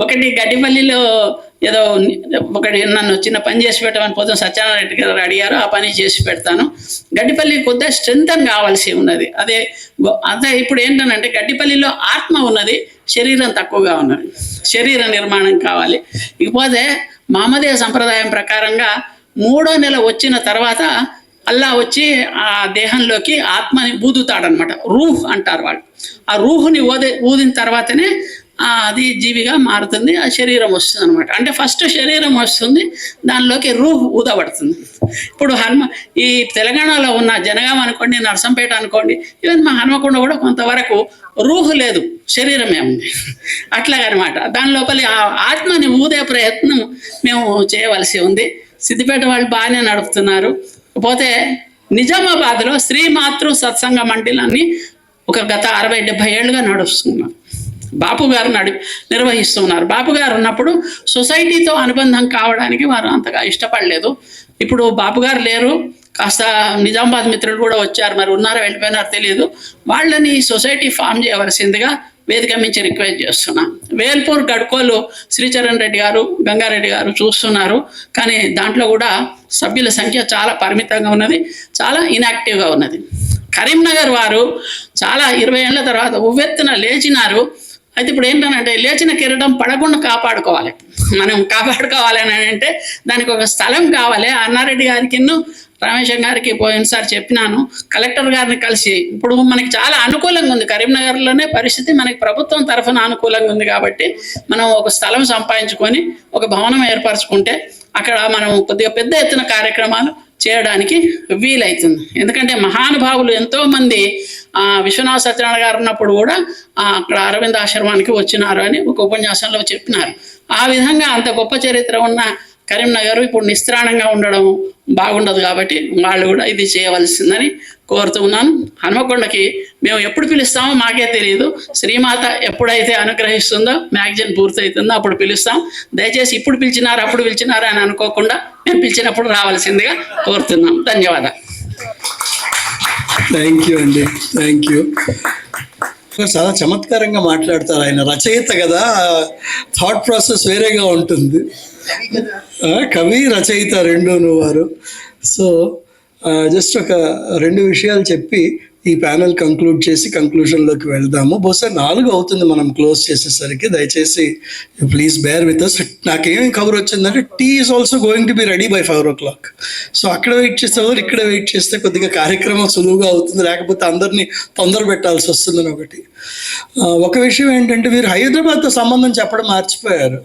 Speaker 5: ఒకటి గడ్డిపల్లిలో ఏదో ఒకటి నన్ను చిన్న పని చేసి పెట్టమని పొద్దున సత్యనారాయణ రెడ్డి గారు అడిగారు, ఆ పని చేసి పెడతాను. గడ్డిపల్లి కొద్దిగా స్ట్రెంగ్తన్ కావాల్సి ఉన్నది. అదే ఇప్పుడు ఏంటనంటే గడ్డిపల్లిలో ఆత్మ ఉన్నది, శరీరం తక్కువగా ఉన్నది. శరీర నిర్మాణం కావాలి. ఇకపోతే మహమ్మదీయ సంప్రదాయం ప్రకారంగా 3వ నెల వచ్చిన తర్వాత అల్లా వచ్చి ఆ దేహంలోకి ఆత్మని ఊదుతాడనమాట. రూహ్ అంటారు వాళ్ళు. ఆ రూహుని ఊదిన తర్వాతనే అది జీవిగా మారుతుంది, ఆ శరీరం వస్తుంది అనమాట. అంటే ఫస్ట్ శరీరం వస్తుంది, దానిలోకి రూహ్ ఊదబడుతుంది. ఇప్పుడు ఈ తెలంగాణలో ఉన్న జనగాం అనుకోండి, నర్సంపేట అనుకోండి, ఈవెన్ మా హనుమకొండ కూడా కొంతవరకు రూహు లేదు, శరీరమే ఉంది. అట్లాగనమాట. దాని లోపలి ఆ ఆత్మని ఊదే ప్రయత్నం మేము చేయవలసి ఉంది. సిద్దిపేట వాళ్ళు బాగానే నడుపుతున్నారు. పోతే నిజామాబాద్లో శ్రీమాతృ సత్సంగ మండలాన్ని ఒక గత 60-70 ఏళ్ళుగా నడుస్తున్నారు. బాపు గారు నిర్వహిస్తున్నారు. బాపు గారు ఉన్నప్పుడు సొసైటీతో అనుబంధం కావడానికి వారు అంతగా ఇష్టపడలేదు. ఇప్పుడు బాపు గారు లేరు, కాస్త నిజామాబాద్ మిత్రులు కూడా వచ్చారు, మరి ఉన్నారో వెళ్ళిపోయినారో తెలియదు. వాళ్ళని సొసైటీ ఫామ్ చేయవలసిందిగా వేదిక మించి రిక్వెస్ట్ చేస్తున్నాం. వేల్పూర్ గడ్కోలు శ్రీచరణ్ రెడ్డి గారు, గంగారెడ్డి గారు చూస్తున్నారు, కానీ దాంట్లో కూడా సభ్యుల సంఖ్య చాలా పరిమితంగా ఉన్నది, చాలా ఇన్యాక్టివ్గా ఉన్నది. కరీంనగర్ వారు చాలా 20 ఏళ్ల తర్వాత ఉవ్వెత్తున లేచినారు. అయితే ఇప్పుడు ఏంటంటే లేచిన కిరీటం పడకుండా కాపాడుకోవాలి. మనం కాపాడుకోవాలని అంటే దానికి ఒక స్థలం కావాలి. అన్నారెడ్డి గారికి రమేశం గారికి పోయినసారి చెప్పినాను, కలెక్టర్ గారిని కలిసి. ఇప్పుడు మనకి చాలా అనుకూలంగా ఉంది కరీంనగర్లోనే పరిస్థితి, మనకి ప్రభుత్వం తరఫున అనుకూలంగా ఉంది కాబట్టి మనం ఒక స్థలం సంపాదించుకొని ఒక భవనం ఏర్పరచుకుంటే అక్కడ మనం కొద్దిగా పెద్ద ఎత్తున కార్యక్రమాలు చేయడానికి వీలవుతుంది. ఎందుకంటే మహానుభావులు ఎంతోమంది విశ్వనాథ సత్యనారాయణ గారు ఉన్నప్పుడు కూడా అక్కడ అరవింద ఆశ్రమానికి వచ్చినారు అని ఒక ఉపన్యాసంలో చెప్పినారు. ఆ విధంగా అంత గొప్ప చరిత్ర ఉన్న కరీంనగర్ ఇప్పుడు నిస్త్రాణంగా ఉండడం బాగుండదు కాబట్టి వాళ్ళు కూడా ఇది చేయవలసిందని కోరుతున్నాను. హనుమకొండకి మేము ఎప్పుడు పిలుస్తామో మాకే తెలియదు. శ్రీమాత ఎప్పుడైతే అనుగ్రహిస్తుందో, మ్యాగజైన్ పూర్తవుతుందో అప్పుడు పిలుస్తాం. దయచేసి ఇప్పుడు పిలిచినారు అప్పుడు పిలిచినారు అని అనుకోకుండా మేము పిలిచినప్పుడు రావాల్సిందిగా కోరుతున్నాం. ధన్యవాదాలు.
Speaker 3: థ్యాంక్ యూ అండి, థ్యాంక్ యూ. చాలా చమత్కారంగా మాట్లాడతారు. ఆయన రచయిత కదా, థాట్ ప్రాసెస్ వేరేగా ఉంటుంది. కవి రచయిత రెండూను వారు. సో జస్ట్ ఒక 2 విషయాలు చెప్పి ఈ ప్యానెల్ కంక్లూడ్ చేసి కంక్లూషన్లోకి వెళ్దాము. బహుశా 4 అవుతుంది మనం క్లోజ్ చేసేసరికి. దయచేసి ప్లీజ్ బేర్ విత్ అస్. నాకేం కవర్ వచ్చిందంటే tea is also going to be ready by 5 o'clock. So అక్కడ వెయిట్ చేసేవారు ఇక్కడ వెయిట్ చేస్తే కొద్దిగా కార్యక్రమం సులువుగా అవుతుంది, లేకపోతే అందరినీ తొందర పెట్టాల్సి వస్తుందని ఒకటి. ఒక విషయం ఏంటంటే వీరు హైదరాబాద్తో సంబంధం చెప్పడం మర్చిపోయారు.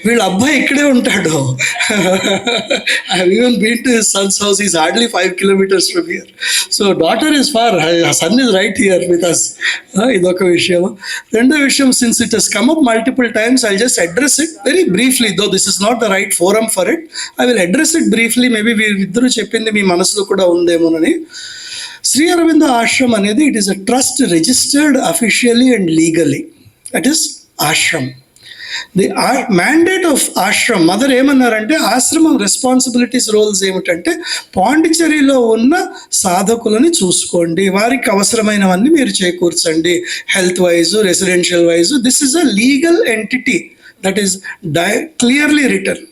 Speaker 3: వీళ్ళ అబ్బాయి ఇక్కడే ఉంటాడు. I have even been to his son's house. Is hardly 5 kilometers from here. So daughter is far, son is right here with us. ఇదొక విషయం. రెండో విషయం, since it has come up multiple times, I just address it very briefly. Though this is not the right forum for it, I will address it briefly. Maybe వీరిద్దరూ చెప్పింది మీ మనసులో కూడా ఉందేమోనని. శ్రీ అరవింద ఆశ్రమ్ అనేది it is a trust registered officially and legally. That is Ashram. The mandate of Ashram, mother ఏమన్నారంటే ఆశ్రమం responsibilities roles ఏమిటంటే పాండిచ్చేరిలో ఉన్న సాధకులని చూసుకోండి, వారికి అవసరమైనవన్నీ మీరు చేకూర్చండి, health wise, residential wise. This is a legal entity that is clearly return.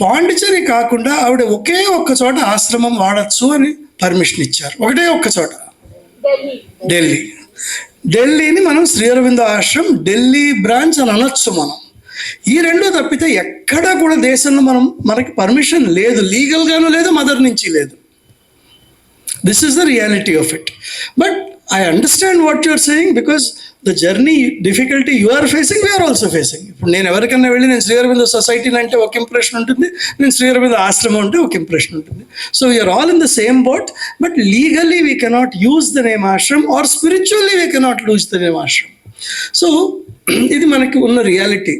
Speaker 3: Pondicherry కాకుండా ఆవిడ ఒకే ఒక్క చోట ఆశ్రమం వాడచ్చు అని పర్మిషన్ ఇచ్చారు, ఒకటే ఒక్క చోట, ఢిల్లీని మనం శ్రీ అరవింద ఆశ్రమ్ ఢిల్లీ బ్రాంచ్ అని అనొచ్చు మనం. ఈ 2 తప్పితే ఎక్కడా కూడా దేశంలో మనకి పర్మిషన్ లేదు, లీగల్గాను లేదు, మదర్ నుంచి లేదు. This is the reality of it. But I understand what you are saying, because the journey difficulty you are facing, we're also facing. ఇప్పుడు నేను ఎవరికైనా వెళ్ళి నేను శ్రీ అరవింద సొసైటీని అంటే ఒక ఇంప్రెషన్ ఉంటుంది, నేను శ్రీ అరవింద ఆశ్రమం అంటే ఒక ఇంప్రెషన్ ఉంటుంది. So we're all in the same boat. But legally we cannot use the name ashram, or spiritually we cannot use the name ashram. So ఇది మనకి ఉన్న రియాలిటీ.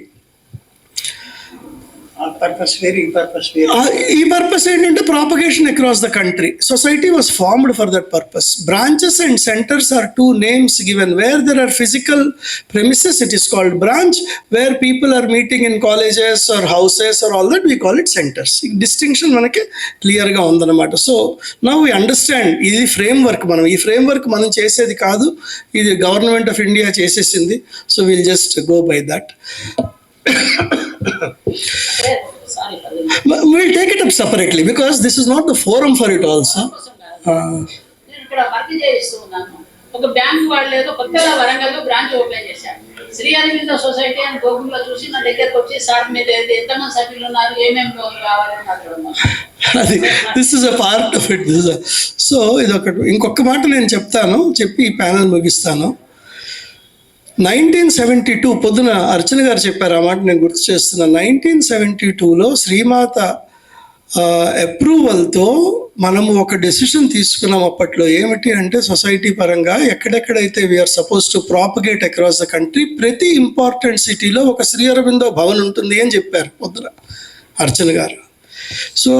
Speaker 3: ఈ పర్పస్ ఏంటంటే propagation across the country. Society was formed for that purpose. Branches and centres are 2 names given. Where there are physical premises, it is called branch. Where people are meeting in colleges or houses or all that, we call it centers. Distinction మనకి క్లియర్గా ఉందన్నమాట. So now we understand, ఇది framework. మనం ఈ framework మనం చేసేది కాదు, ఇది గవర్నమెంట్ ఆఫ్ ఇండియా చేసేసింది. So will just go by that. We'll take it up separately because this is not the forum for it also.
Speaker 5: ఇక్కడ వర్క్ చేస్తూ ఉన్నాను. ఒక బ్యాంక్ వాళ్ళు ఏదో కొత్తగా వరంగల్లో బ్రాంచ్ ఓపెన్ చేశారు. శ్రీ అరవింద సొసైటీ అని గూగుల్లో చూసి నా దగ్గరకు వచ్చి సార్ మీద ఎంతమంది సభ్యులు ఉన్నారు, ఏమేమి లోన్ కావాలని అక్కడ.
Speaker 3: This is a part of it. So ఇది ఒకటి. ఇంకొక మాట నేను చెప్తాను, చెప్పి ఈ ప్యానల్ ముగిస్తాను. 1972 పొద్దున అర్చన గారు చెప్పారు ఆ మాట, నేను గుర్తు చేస్తున్నాను. 1972లో శ్రీమాత అప్రూవల్తో మనము ఒక డెసిషన్ తీసుకున్నాం అప్పట్లో. ఏమిటి అంటే సొసైటీ పరంగా ఎక్కడెక్కడైతే we're suppose to propagate across the country, ప్రతి ఇంపార్టెంట్ సిటీలో ఒక శ్రీ అరవిందో భవన్ ఉంటుంది అని చెప్పారు పొద్దున అర్చన గారు. సో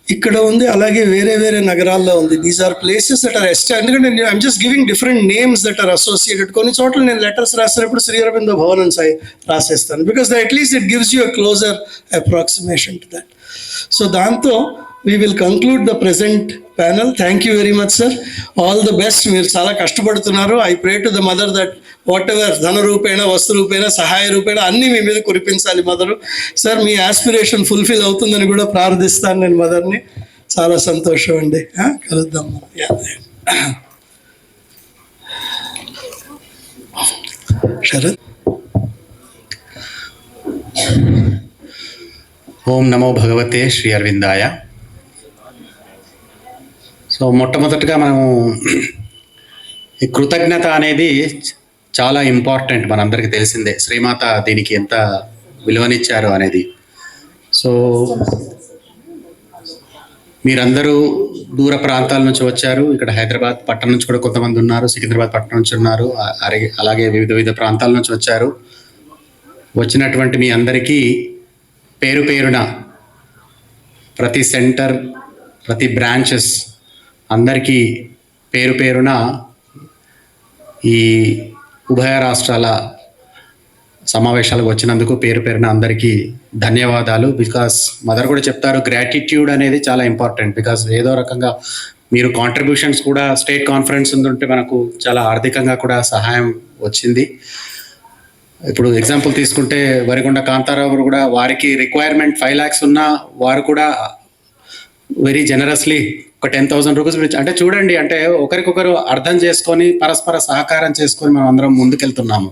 Speaker 3: ఇక్కడ ఉంది, అలాగే వేరే వేరే నగరాల్లో ఉంది. These are places that are ఎందుకంటే I'm just giving different names that are associated. కొన్ని చోట్ల నేను లెటర్స్ రాసినప్పుడు శ్రీ అరవిందో భవన్ అని రాసేస్తాను, because at least it gives you a closer approximation to that. So దాంతో we will conclude the present panel. Thank you very much, sir. All the best. మీరు చాలా కష్టపడుతున్నారు. I pray to the mother that whatever ధన రూపేణ, వస్తు రూపేణ, సహాయ రూపేణ అన్నీ మీ మీద కురిపించాలి మదరు. సార్ మీ ఆస్పిరేషన్ ఫుల్ఫిల్ అవుతుందని కూడా ప్రార్థిస్తాను నేను మదర్ని. చాలా సంతోషం అండి. కలుద్దాం. శరత్.
Speaker 6: ఓం నమో భగవతే శ్రీ అరవిందాయ. సో మొట్టమొదటిగా మనము ఈ కృతజ్ఞత అనేది చాలా ఇంపార్టెంట్, మనందరికీ తెలిసిందే. శ్రీమాత దీనికి ఎంత విలువనిచ్చారు అనేది. సో మీరందరూ దూర ప్రాంతాల నుంచి వచ్చారు. ఇక్కడ హైదరాబాద్ పట్టణం నుంచి కూడా కొంతమంది ఉన్నారు, సికింద్రాబాద్ పట్టణం నుంచి ఉన్నారు, అలాగే వివిధ ప్రాంతాల నుంచి వచ్చారు. వచ్చినటువంటి మీ అందరికీ పేరు పేరున, ప్రతి సెంటర్, ప్రతి బ్రాంచెస్ అందరికీ పేరు పేరున ఈ ఉభయ రాష్ట్రాల సమావేశాలకు వచ్చినందుకు పేరు పేరున అందరికీ ధన్యవాదాలు. బికాస్ మదర్ కూడా చెప్తారు, గ్రాటిట్యూడ్ అనేది చాలా ఇంపార్టెంట్. బికాస్ ఏదో రకంగా మీరు కాంట్రిబ్యూషన్స్ కూడా, స్టేట్ కాన్ఫరెన్స్ ఉంటుంటే మనకు చాలా ఆర్థికంగా కూడా సహాయం వచ్చింది. ఇప్పుడు ఎగ్జాంపుల్ తీసుకుంటే వరికొండ కాంతారావు కూడా, వారికి రిక్వైర్మెంట్ 5 lakhs ఉన్నా వారు కూడా వెరీ జనరస్లీ ఒక 10,000 రూపీస్ గురించి అంటే చూడండి, అంటే ఒకరికొకరు అర్థం చేసుకొని పరస్పర సహకారం చేసుకొని మనం అందరం ముందుకెళ్తున్నాము.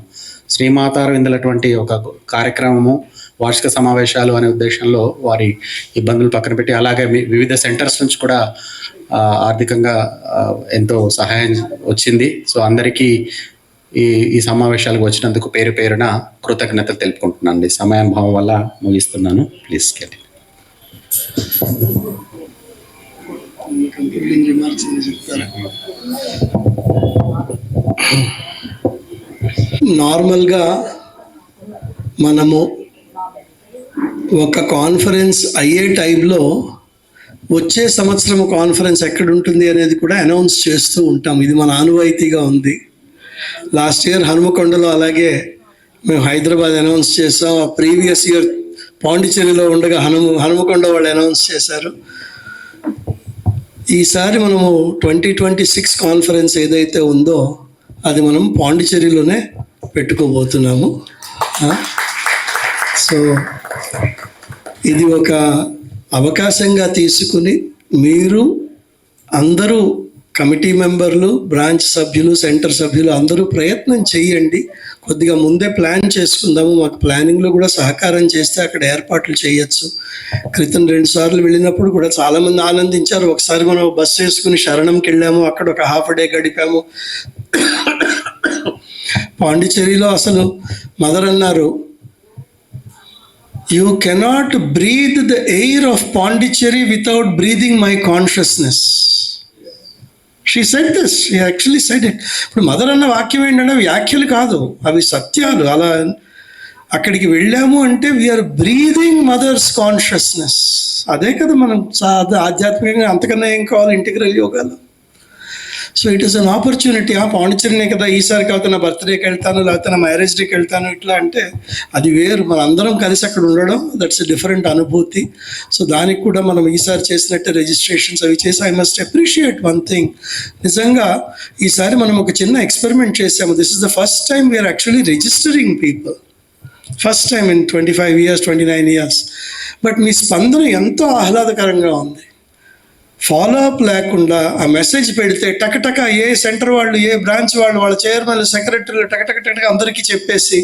Speaker 6: శ్రీమాతారు ఇందులటువంటి ఒక కార్యక్రమము వార్షిక సమావేశాలు అనే ఉద్దేశంలో వారి ఇబ్బందులు పక్కన పెట్టి, అలాగే వివిధ సెంటర్స్ నుంచి కూడా ఆర్థికంగా ఎంతో సహాయం వచ్చింది. సో అందరికీ ఈ సమావేశాలకు వచ్చినందుకు పేరు పేరున కృతజ్ఞతలు తెలుపుకుంటున్నాను. సమయానుభవం వల్ల ముగిస్తున్నాను. ప్లీజ్ కెళ్ళి
Speaker 3: నార్మల్గా మనము ఒక కాన్ఫరెన్స్ అయ్యే టైంలో వచ్చే సంవత్సరం కాన్ఫరెన్స్ ఎక్కడ ఉంటుంది అనేది కూడా అనౌన్స్ చేస్తూ ఉంటాం. ఇది మన ఆనవాయితీగా ఉంది. లాస్ట్ ఇయర్ హనుమకొండలో అలాగే మేము హైదరాబాద్ అనౌన్స్ చేసాం. ఆ ప్రీవియస్ ఇయర్ పాండిచ్చేరిలో ఉండగా హనుమకొండ వాళ్ళు అనౌన్స్ చేశారు. ఈసారి మనము 2026 కాన్ఫరెన్స్ ఏదైతే ఉందో అది మనం పాండిచ్చేరిలోనే పెట్టుకోబోతున్నాము. సో ఇది ఒక అవకాశంగా తీసుకుని మీరు అందరూ కమిటీ మెంబర్లు, బ్రాంచ్ సభ్యులు, సెంటర్ సభ్యులు అందరూ ప్రయత్నం చేయండి. కొద్దిగా ముందే ప్లాన్ చేసుకుందాము. మాకు ప్లానింగ్లో కూడా సహకారం చేస్తే అక్కడ ఏర్పాట్లు చేయొచ్చు. క్రితం 2 సార్లు వెళ్ళినప్పుడు కూడా చాలామంది ఆనందించారు. ఒకసారి మనం బస్సు వేసుకుని శరణంకి వెళ్ళాము, అక్కడ ఒక హాఫ్ డే గడిపాము. పాండిచ్చేరిలో అసలు మదర్ అన్నారు, "You cannot breathe the air of Pondicherry without breathing my consciousness." She said this. She actually said it. ఇప్పుడు మదర్ అన్న వాక్యం ఏంటంటే వ్యాఖ్యలు కాదు, అవి సత్యాలు. అలా అక్కడికి వెళ్ళాము అంటే వీఆర్ బ్రీదింగ్ మదర్స్ కాన్షియస్నెస్. అదే కదా మనం ఆధ్యాత్మికంగా అంతకన్నా ఏం కావాలి ఇంటిగ్రల్ యోగాలు. So it is an opportunity. పాండిచ్చేరినే కదా, ఈసారి కాకపోతే నా బర్త్డేకి వెళ్తాను, లేకపోతే నా మ్యారేజ్ డేకి వెళ్తాను, ఇట్లా అంటే అది వేరు. మన అందరం కలిసి అక్కడ ఉండడం, దట్స్ ఎ డిఫరెంట్ అనుభూతి. సో దానికి కూడా మనం ఈసారి చేసినట్టే రిజిస్ట్రేషన్స్ అవి చేసి I must appreciate one thing. నిజంగా ఈసారి మనం ఒక చిన్న ఎక్స్పెరిమెంట్ చేసాము. This is the first time we're actually registering people. First time in 25 years, 29 years. But మీ స్పందన ఎంతో ఆహ్లాదకరంగా ఉంది. ఫాలో అప్ లేకుండా ఆ మెసేజ్ పెడితే టకటక ఏ సెంటర్ వాళ్ళు, ఏ బ్రాంచ్ వాళ్ళు, వాళ్ళ చైర్మన్, సెక్రటరీలు టకటక అందరికీ చెప్పేసి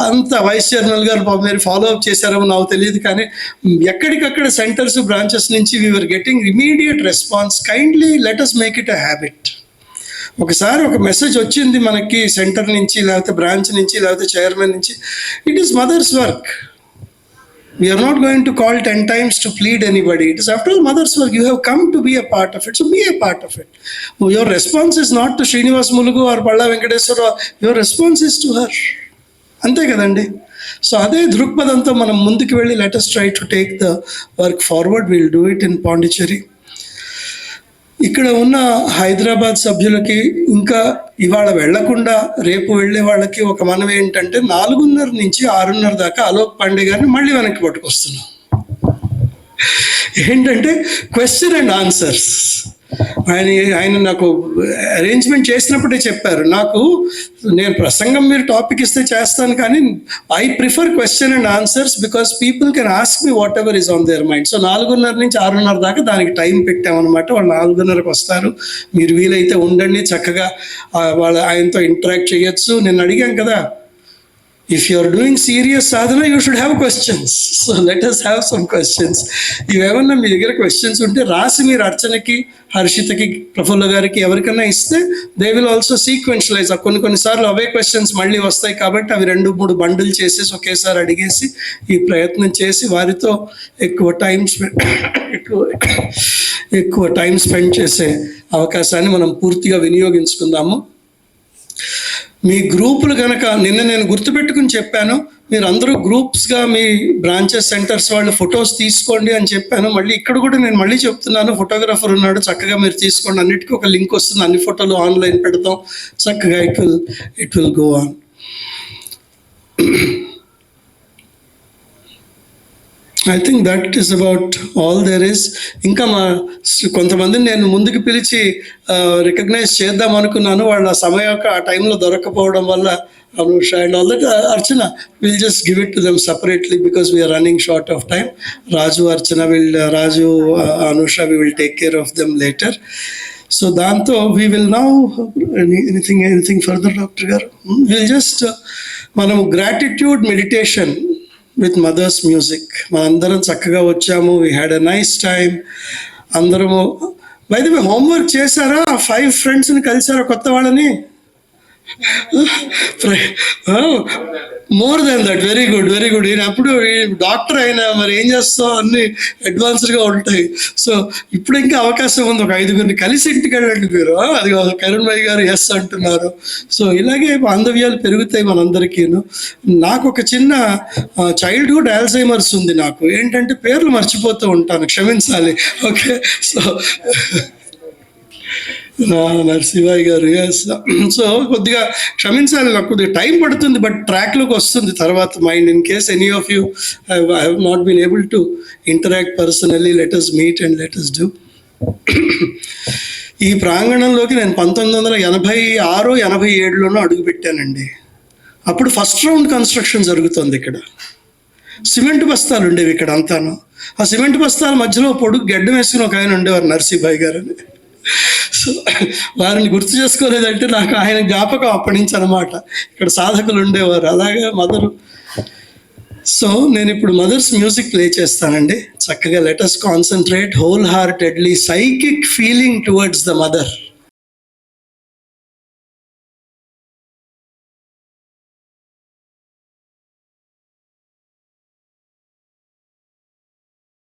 Speaker 3: అంత వైస్ చైర్మన్ గారు మీరు ఫాలో అప్ చేశారో నాకు తెలియదు, కానీ ఎక్కడికక్కడ సెంటర్స్, బ్రాంచెస్ నుంచి we're getting immediate response. Kindly let us make it a habit. ఒకసారి ఒక మెసేజ్ వచ్చింది మనకి సెంటర్ నుంచి, లేకపోతే బ్రాంచ్ నుంచి, లేకపోతే చైర్మన్ నుంచి, it is mother's work. We are not going to call 10 times to plead anybody. It is after all mother's work. You have come to be a part of it. So be a part of it. Your response is not to Srinivas Mulugu or Balla Venkateswara. Your response is to her. Ante kadandi. So అదే దృక్పథంతో మనం ముందుకు వెళ్ళి let us try to take the work forward. We'll do it in Pondicherry. ఇక్కడ ఉన్న హైదరాబాద్ సభ్యులకి, ఇంకా ఇవాళ వెళ్లకుండా రేపు వెళ్ళే వాళ్ళకి ఒక మనం ఏంటంటే 4:30 నుంచి 6:30 దాకా అలోక్ పాండే గారిని మళ్ళీ వెనక్కి పట్టుకొస్తున్నాం. ఏంటంటే క్వశ్చన్ అండ్ ఆన్సర్స్. ఆయన నాకు అరేంజ్మెంట్ చేసినప్పుడే చెప్పారు, నేను ప్రసంగం మీరు టాపిక్ ఇస్తే చేస్తాను, కానీ I prefer question and answers because people can ask me what ever is on their mind. So 4:30 నుంచి 6:30 దాకా దానికి టైం పెట్టామన్నమాట. వాళ్ళు 4:30కి వస్తారు. మీరు వీలైతే ఉండండి, చక్కగా ఆయనతో ఇంటరాక్ట్ చేయొచ్చు. నేను అడిగాను కదా, if you are doing serious sadhana, you should have questions. So let us have some questions. ఇవేమన్నా మీ దగ్గర క్వశ్చన్స్ ఉంటే రాసి మీరు అర్చనకి, హర్షితకి, ప్రఫుల్ల గారికి ఎవరికైనా ఇస్తే దే విల్ ఆల్సో సీక్వెన్షియలైజ్. కొన్నిసార్లు అవే క్వశ్చన్స్ మళ్ళీ వస్తాయి కాబట్టి అవి 2-3 బండిల్ చేసేసి ఒకేసారి అడిగేసి ఈ ప్రయత్నం చేసి వారితో ఎక్కువ టైం స్పెండ్ చేసే అవకాశాన్ని మనం పూర్తిగా వినియోగించుకుందాము. మీ గ్రూపులు కనుక నిన్న నేను గుర్తుపెట్టుకుని చెప్పాను, మీరు అందరూ గ్రూప్స్గా మీ బ్రాంచెస్, సెంటర్స్ వాళ్ళు ఫొటోస్ తీసుకోండి అని చెప్పాను. మళ్ళీ ఇక్కడ కూడా నేను మళ్ళీ చెప్తున్నాను, ఫోటోగ్రాఫర్ ఉన్నాడు, చక్కగా మీరు తీసుకోండి. అన్నిటికీ ఒక లింక్ వస్తుంది, అన్ని ఫోటోలు ఆన్లైన్ పెడతాం, చక్కగా it will go on. I think that is about all there is. ఇంకా మా కొంతమందిని నేను ముందుకు పిలిచి రికగ్నైజ్ చేద్దాం అనుకున్నాను. వాళ్ళ సమయం ఆ టైంలో దొరకపోవడం వల్ల Anusha and all that. Archana, will just give it to them separately because we're running short of time. Raju, Archana Raju, Anusha, we will take care of them later. So దాంతో we will now anything further doctor గారు, విల్ జస్ట్ మనము gratitude meditation with mother's music. మనందరం చక్కగా వచ్చాము. We had a nice time. అందరము by the way homework చేశారా? 5 ఫ్రెండ్స్ని కలిసారా కొత్త వాళ్ళని? More than that. Very good, very good. ఈయన అప్పుడు డాక్టర్ అయినా మరి ఏం చేస్తావు, అన్ని అడ్వాన్స్డ్గా ఉంటాయి. సో ఇప్పుడు ఇంకా అవకాశం ఉంది. ఒక 5గురిని కలిసి ఇంటికి వెళ్ళండి మీరు. అది కరుణ్ భాయ్ గారు ఎస్ అంటున్నారు. సో ఇలాగే బాంధవ్యాలు పెరుగుతాయి మనందరికీ. నాకు ఒక చిన్న చైల్డ్హుడ్ ఆల్జైమర్స్ ఉంది. నాకు ఏంటంటే పేర్లు మర్చిపోతూ ఉంటాను, క్షమించాలి. ఓకే, సో నరసింహాయ్ గారు, ఎస్. సో కొద్దిగా క్షమించాలి, నాకు కొద్దిగా టైం పడుతుంది, బట్ ట్రాక్లోకి వస్తుంది తర్వాత mind. In case any of you I have not been able to interact personally, let us meet and let us do. ఈ ప్రాంగణంలోకి నేను 1986, 87లోనూ అడుగుపెట్టానండి. అప్పుడు ఫస్ట్ రౌండ్ కన్స్ట్రక్షన్ జరుగుతుంది. ఇక్కడ సిమెంట్ బస్తాలు ఉండేవి ఇక్కడ అంతాను. ఆ సిమెంట్ బస్తాల మధ్యలో పొడుగు గడ్డం వేసుకుని ఒక ఆయన ఉండేవారు, నరసింహాయ్ గారు అని. సో వారిని గుర్తు చేసుకోలేదంటే నాకు ఆయన జ్ఞాపకం అప్పటి నుంచి అనమాట. ఇక్కడ సాధకులు ఉండేవారు, అలాగే మదరు. సో నేను ఇప్పుడు మదర్స్ మ్యూజిక్ ప్లే చేస్తానండి. చక్కగా let us concentrate whole heartedly, psychic feeling towards the mother.